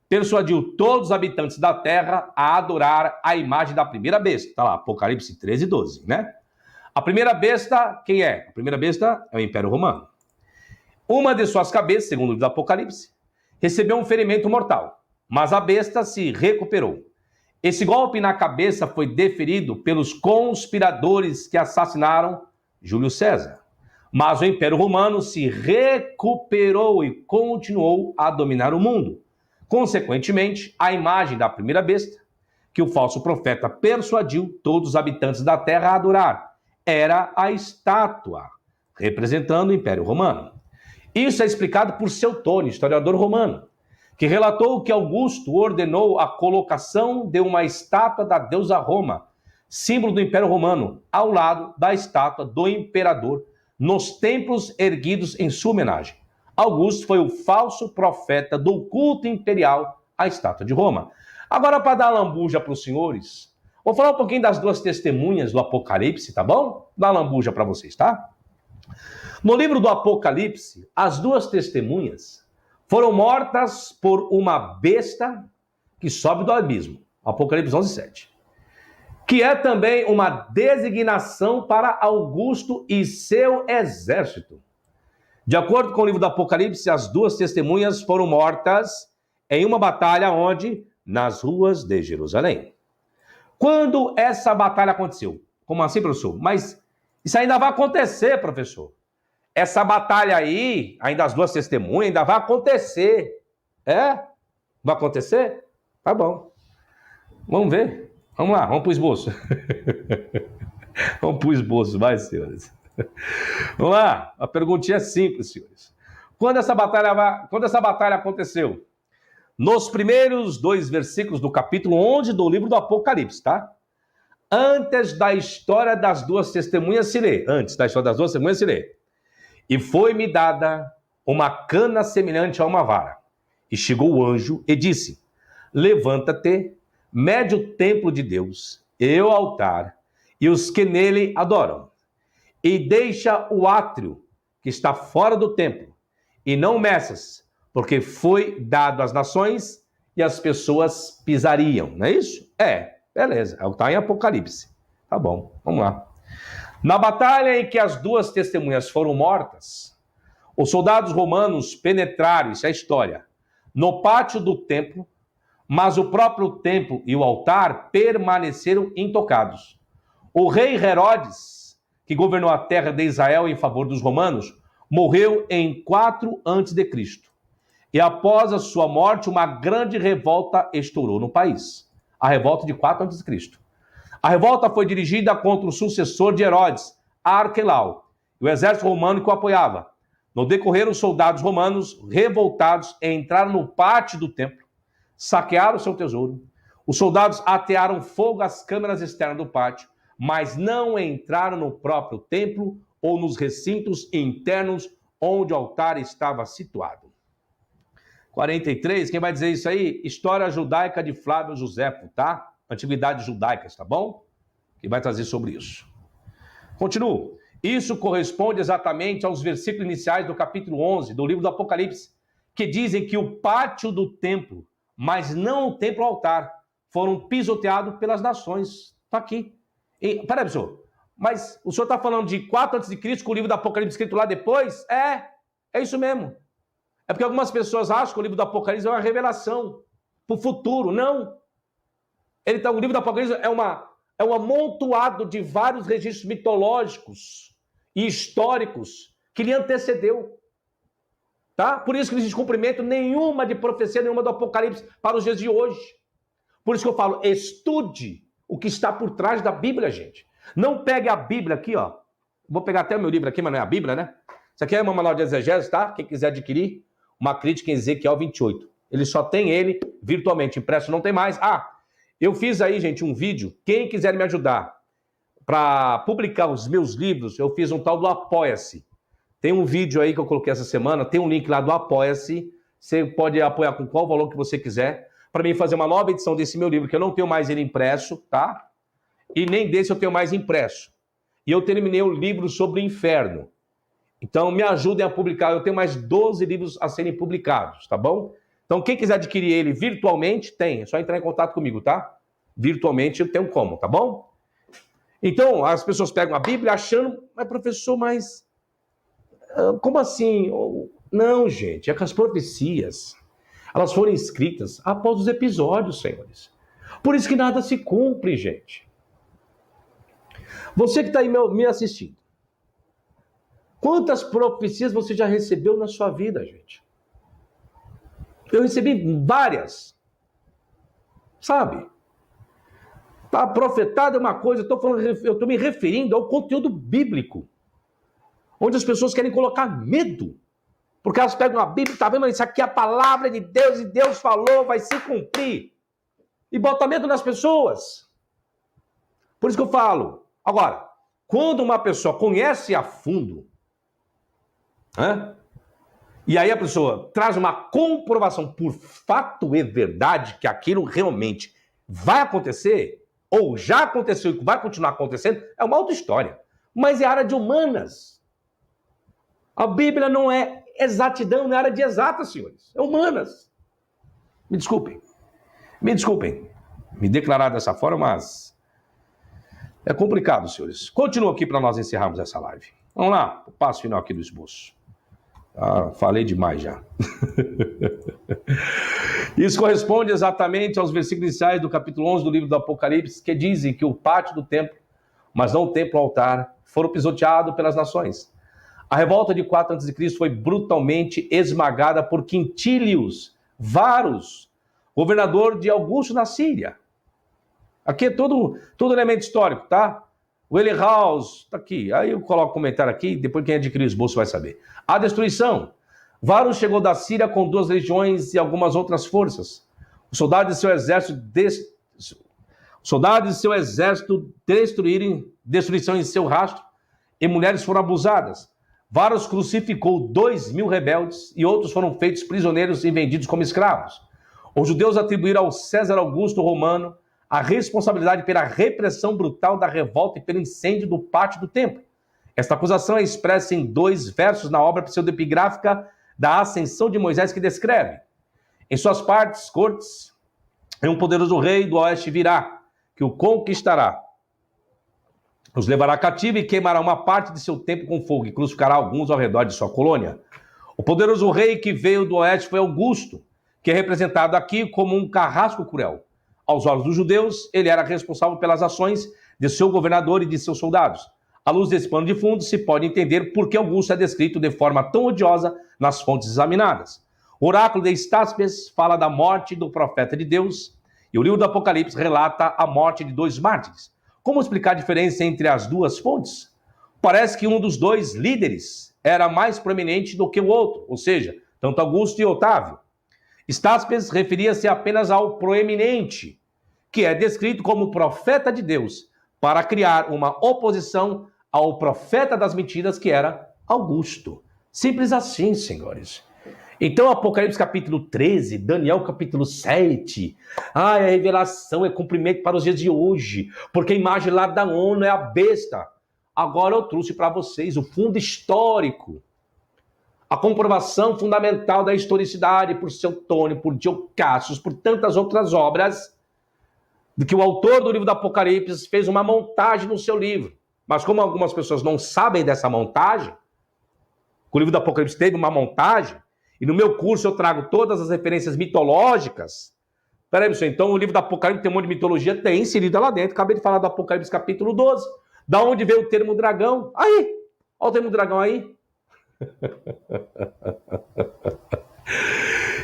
persuadiu todos os habitantes da terra a adorar a imagem da primeira besta. Tá lá, Apocalipse 13, 12, né? A primeira besta, quem é? A primeira besta é o Império Romano. Uma de suas cabeças, segundo o livro do Apocalipse, recebeu um ferimento mortal, mas a besta se recuperou. Esse golpe na cabeça foi deferido pelos conspiradores que assassinaram Júlio César. Mas o Império Romano se recuperou e continuou a dominar o mundo. Consequentemente, a imagem da primeira besta, que o falso profeta persuadiu todos os habitantes da terra a adorar, era a estátua, representando o Império Romano. Isso é explicado por Suetônio, historiador romano, que relatou que Augusto ordenou a colocação de uma estátua da deusa Roma, símbolo do Império Romano, ao lado da estátua do imperador, nos templos erguidos em sua homenagem. Augusto foi o falso profeta do culto imperial à estátua de Roma. Agora, para dar lambuja para os senhores, vou falar um pouquinho das duas testemunhas do Apocalipse, tá bom? Dá lambuja para vocês, tá? No livro do Apocalipse, as duas testemunhas foram mortas por uma besta que sobe do abismo. Apocalipse 11, 7. Que é também uma designação para Augusto e seu exército. De acordo com o livro do Apocalipse, as duas testemunhas foram mortas em uma batalha onde? Nas ruas de Jerusalém. Quando essa batalha aconteceu? Como assim, professor? Mas isso ainda vai acontecer, professor. Essa batalha aí, ainda as duas testemunhas, ainda vai acontecer. É? Vai acontecer? Tá bom. Vamos ver. Vamos lá, vamos para o esboço. Vamos para o esboço, vai, senhores. Vamos lá, a perguntinha é simples, senhores. Quando essa batalha aconteceu? Nos primeiros 2 versículos do capítulo 11 do livro do Apocalipse, tá? Antes da história das duas testemunhas se lê. E foi-me dada uma cana semelhante a uma vara. E chegou o anjo e disse: levanta-te, mede o templo de Deus, e o altar, e os que nele adoram. E deixa o átrio, que está fora do templo, e não meças, porque foi dado às nações, e as pessoas pisariam. Não é isso? Beleza. É o que está em Apocalipse. Tá bom, vamos lá. Na batalha em que as duas testemunhas foram mortas, os soldados romanos penetraram, isso é história, no pátio do templo, mas o próprio templo e o altar permaneceram intocados. O rei Herodes que governou a terra de Israel em favor dos romanos, morreu em 4 a.C. E após a sua morte, uma grande revolta estourou no país. A revolta de 4 a.C. A revolta foi dirigida contra o sucessor de Herodes, Arquelau, e o exército romano que o apoiava. No decorrer, os soldados romanos, revoltados, entraram no pátio do templo, saquearam seu tesouro. Os soldados atearam fogo às câmaras externas do pátio, mas não entraram no próprio templo ou nos recintos internos onde o altar estava situado. 43, quem vai dizer isso aí? História judaica de Flávio Josefo, tá? Antiguidades judaicas, tá bom? Que vai trazer sobre isso. Continuo. Isso corresponde exatamente aos versículos iniciais do capítulo 11 do livro do Apocalipse, que dizem que o pátio do templo, mas não o templo altar, foram pisoteados pelas nações. Tá aqui. Peraí, pessoal. Mas o senhor está falando de 4 a.C., com o livro do Apocalipse escrito lá depois? É isso mesmo. É porque algumas pessoas acham que o livro do Apocalipse é uma revelação para o futuro. Não. O livro do Apocalipse é um amontoado de vários registros mitológicos e históricos que lhe antecedeu. Tá? Por isso que não existe cumprimento nenhuma de profecia, nenhuma do Apocalipse para os dias de hoje. Por isso que eu falo, estude o que está por trás da Bíblia, gente. Não pegue a Bíblia aqui, ó. Vou pegar até o meu livro aqui, mas não é a Bíblia, né? Isso aqui é uma manual de exegese, tá? Quem quiser adquirir, uma crítica em Ezequiel 28. Ele só tem ele virtualmente, impresso não tem mais. Eu fiz aí, gente, um vídeo. Quem quiser me ajudar para publicar os meus livros, eu fiz um tal do Apoia-se. Tem um vídeo aí que eu coloquei essa semana, tem um link lá do Apoia-se. Você pode apoiar com qual valor que você quiser, para mim fazer uma nova edição desse meu livro, que eu não tenho mais ele impresso, tá? E nem desse eu tenho mais impresso. E eu terminei o livro sobre o inferno. Então, me ajudem a publicar. Eu tenho mais 12 livros a serem publicados, tá bom? Então, quem quiser adquirir ele virtualmente, tem. É só entrar em contato comigo, tá? Virtualmente eu tenho como, tá bom? Então, as pessoas pegam a Bíblia achando, mas professor, mas como assim? Não, gente, é que as profecias, elas foram escritas após os episódios, senhores. Por isso que nada se cumpre, gente. Você que está aí me assistindo, quantas profecias você já recebeu na sua vida, gente? Eu recebi várias. Sabe? Tá, profetado é uma coisa, eu estou me referindo ao conteúdo bíblico, onde as pessoas querem colocar medo, porque elas pegam a Bíblia, tá vendo? Isso aqui é a palavra de Deus, e Deus falou, vai se cumprir. E bota medo nas pessoas. Por isso que eu falo. Agora, quando uma pessoa conhece a fundo, e aí a pessoa traz uma comprovação por fato e verdade que aquilo realmente vai acontecer, ou já aconteceu e vai continuar acontecendo, é uma outra história. Mas é área de humanas. A Bíblia não é exatidão, não é área de exatas, senhores. É humanas. Me desculpem. Me declarar dessa forma, mas é complicado, senhores. Continua aqui para nós encerrarmos essa live. Vamos lá, o passo final aqui do esboço. Falei demais já. Isso corresponde exatamente aos versículos iniciais do capítulo 11 do livro do Apocalipse, que dizem que o pátio do templo, mas não o templo altar, foram pisoteados pelas nações. A revolta de 4 a.C. foi brutalmente esmagada por Quintilius Varus, governador de Augusto na Síria. Aqui é todo elemento histórico, tá? O Elihaus está aqui. Aí eu coloco o comentário aqui, depois quem adquirir o esboço vai saber. A destruição. Varus chegou da Síria com 2 legiões e algumas outras forças. Os soldados de seu exército destruição em seu rastro, e mulheres foram abusadas. Varus crucificou 2.000 rebeldes e outros foram feitos prisioneiros e vendidos como escravos. Os judeus atribuíram ao César Augusto Romano a responsabilidade pela repressão brutal da revolta e pelo incêndio do pátio do templo. Esta acusação é expressa em 2 versos na obra pseudepigráfica da Ascensão de Moisés, que descreve: em suas cortes, um poderoso rei do oeste virá, que o conquistará, os levará cativo e queimará uma parte de seu templo com fogo, e crucificará alguns ao redor de sua colônia. O poderoso rei que veio do oeste foi Augusto, que é representado aqui como um carrasco cruel. Aos olhos dos judeus, ele era responsável pelas ações de seu governador e de seus soldados. À luz desse pano de fundo, se pode entender por que Augusto é descrito de forma tão odiosa nas fontes examinadas. O oráculo de Estáspes fala da morte do profeta de Deus e o livro do Apocalipse relata a morte de 2 mártires. Como explicar a diferença entre as duas fontes? Parece que um dos 2 líderes era mais proeminente do que o outro, ou seja, tanto Augusto e Otávio. Estáspes referia-se apenas ao proeminente, que é descrito como profeta de Deus, para criar uma oposição ao profeta das mentiras, que era Augusto. Simples assim, senhores. Então, Apocalipse capítulo 13, Daniel capítulo 7. A revelação é cumprimento para os dias de hoje, porque a imagem lá da ONU é a besta. Agora eu trouxe para vocês o fundo histórico, a comprovação fundamental da historicidade por Suetônio, por Dio Cassius, por tantas outras obras, de que o autor do livro do Apocalipse fez uma montagem no seu livro. Mas como algumas pessoas não sabem dessa montagem, o livro do Apocalipse teve uma montagem, e no meu curso eu trago todas as referências mitológicas. Peraí, pessoal, então o livro do Apocalipse tem um monte de mitologia? Tem inserida lá dentro. Acabei de falar do Apocalipse capítulo 12. Da onde veio o termo dragão? Aí, olha o termo dragão aí.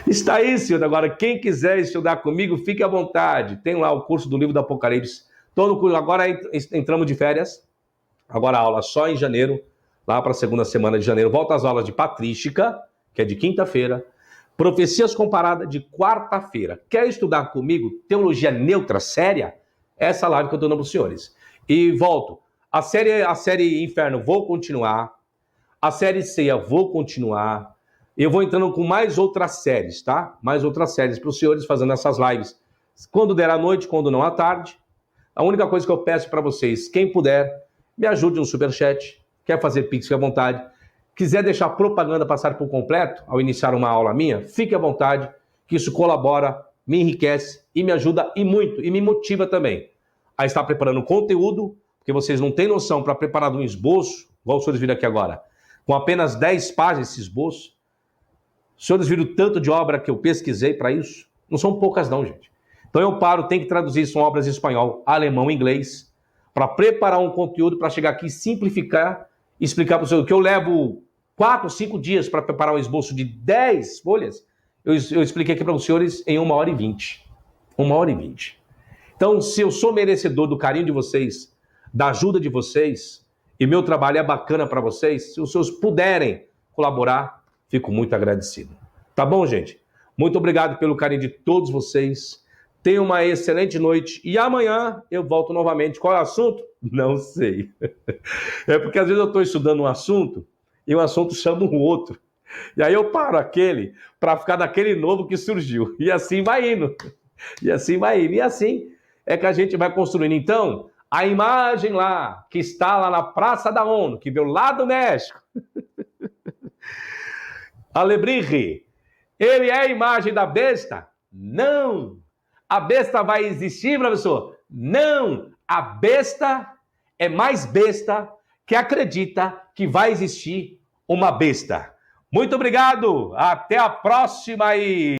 Está aí, senhor. Agora, quem quiser estudar comigo, fique à vontade. Tem lá o curso do livro do Apocalipse. Agora entramos de férias. Agora a aula só em janeiro, lá para a segunda semana de janeiro. Volta às aulas de patrística, que é de quinta-feira. Profecias comparadas de quarta-feira. Quer estudar comigo teologia neutra, séria? Essa live que eu estou dando para os senhores. E volto. A série Inferno vou continuar. A série Ceia vou continuar. Eu vou entrando com mais outras séries, tá? Mais outras séries para os senhores fazendo essas lives. Quando der à noite, quando não à tarde. A única coisa que eu peço para vocês, quem puder, me ajude no superchat. Quer fazer pix, fique à vontade. Quiser deixar propaganda passar por completo ao iniciar uma aula minha, fique à vontade, que isso colabora, me enriquece e me ajuda e muito, e me motiva também a estar preparando conteúdo, porque vocês não têm noção, para preparar um esboço, igual os senhores viram aqui agora, com apenas 10 páginas esse esboço. Os senhores viram o tanto de obra que eu pesquisei para isso? Não são poucas não, gente. Então eu tenho que traduzir, são obras em espanhol, alemão, inglês, para preparar um conteúdo, para chegar aqui e simplificar, explicar para o senhor que eu levo 4, 5 dias para preparar um esboço de 10 folhas, eu expliquei aqui para os senhores em 1h20. 1h20. Então, se eu sou merecedor do carinho de vocês, da ajuda de vocês, e meu trabalho é bacana para vocês, se os senhores puderem colaborar, fico muito agradecido. Tá bom, gente? Muito obrigado pelo carinho de todos vocês. Tenham uma excelente noite. E amanhã eu volto novamente. Qual é o assunto? Não sei. É porque às vezes eu estou estudando um assunto e o assunto chama um outro. E aí eu paro aquele para ficar daquele novo que surgiu. E assim vai indo. E assim vai indo. E assim é que a gente vai construindo. Então, a imagem lá, que está lá na Praça da ONU, que veio lá do México. Alebrije, ele é a imagem da besta? Não. A besta vai existir, professor? Não. A besta é mais besta que acredita que vai existir uma besta. Muito obrigado. Até a próxima e...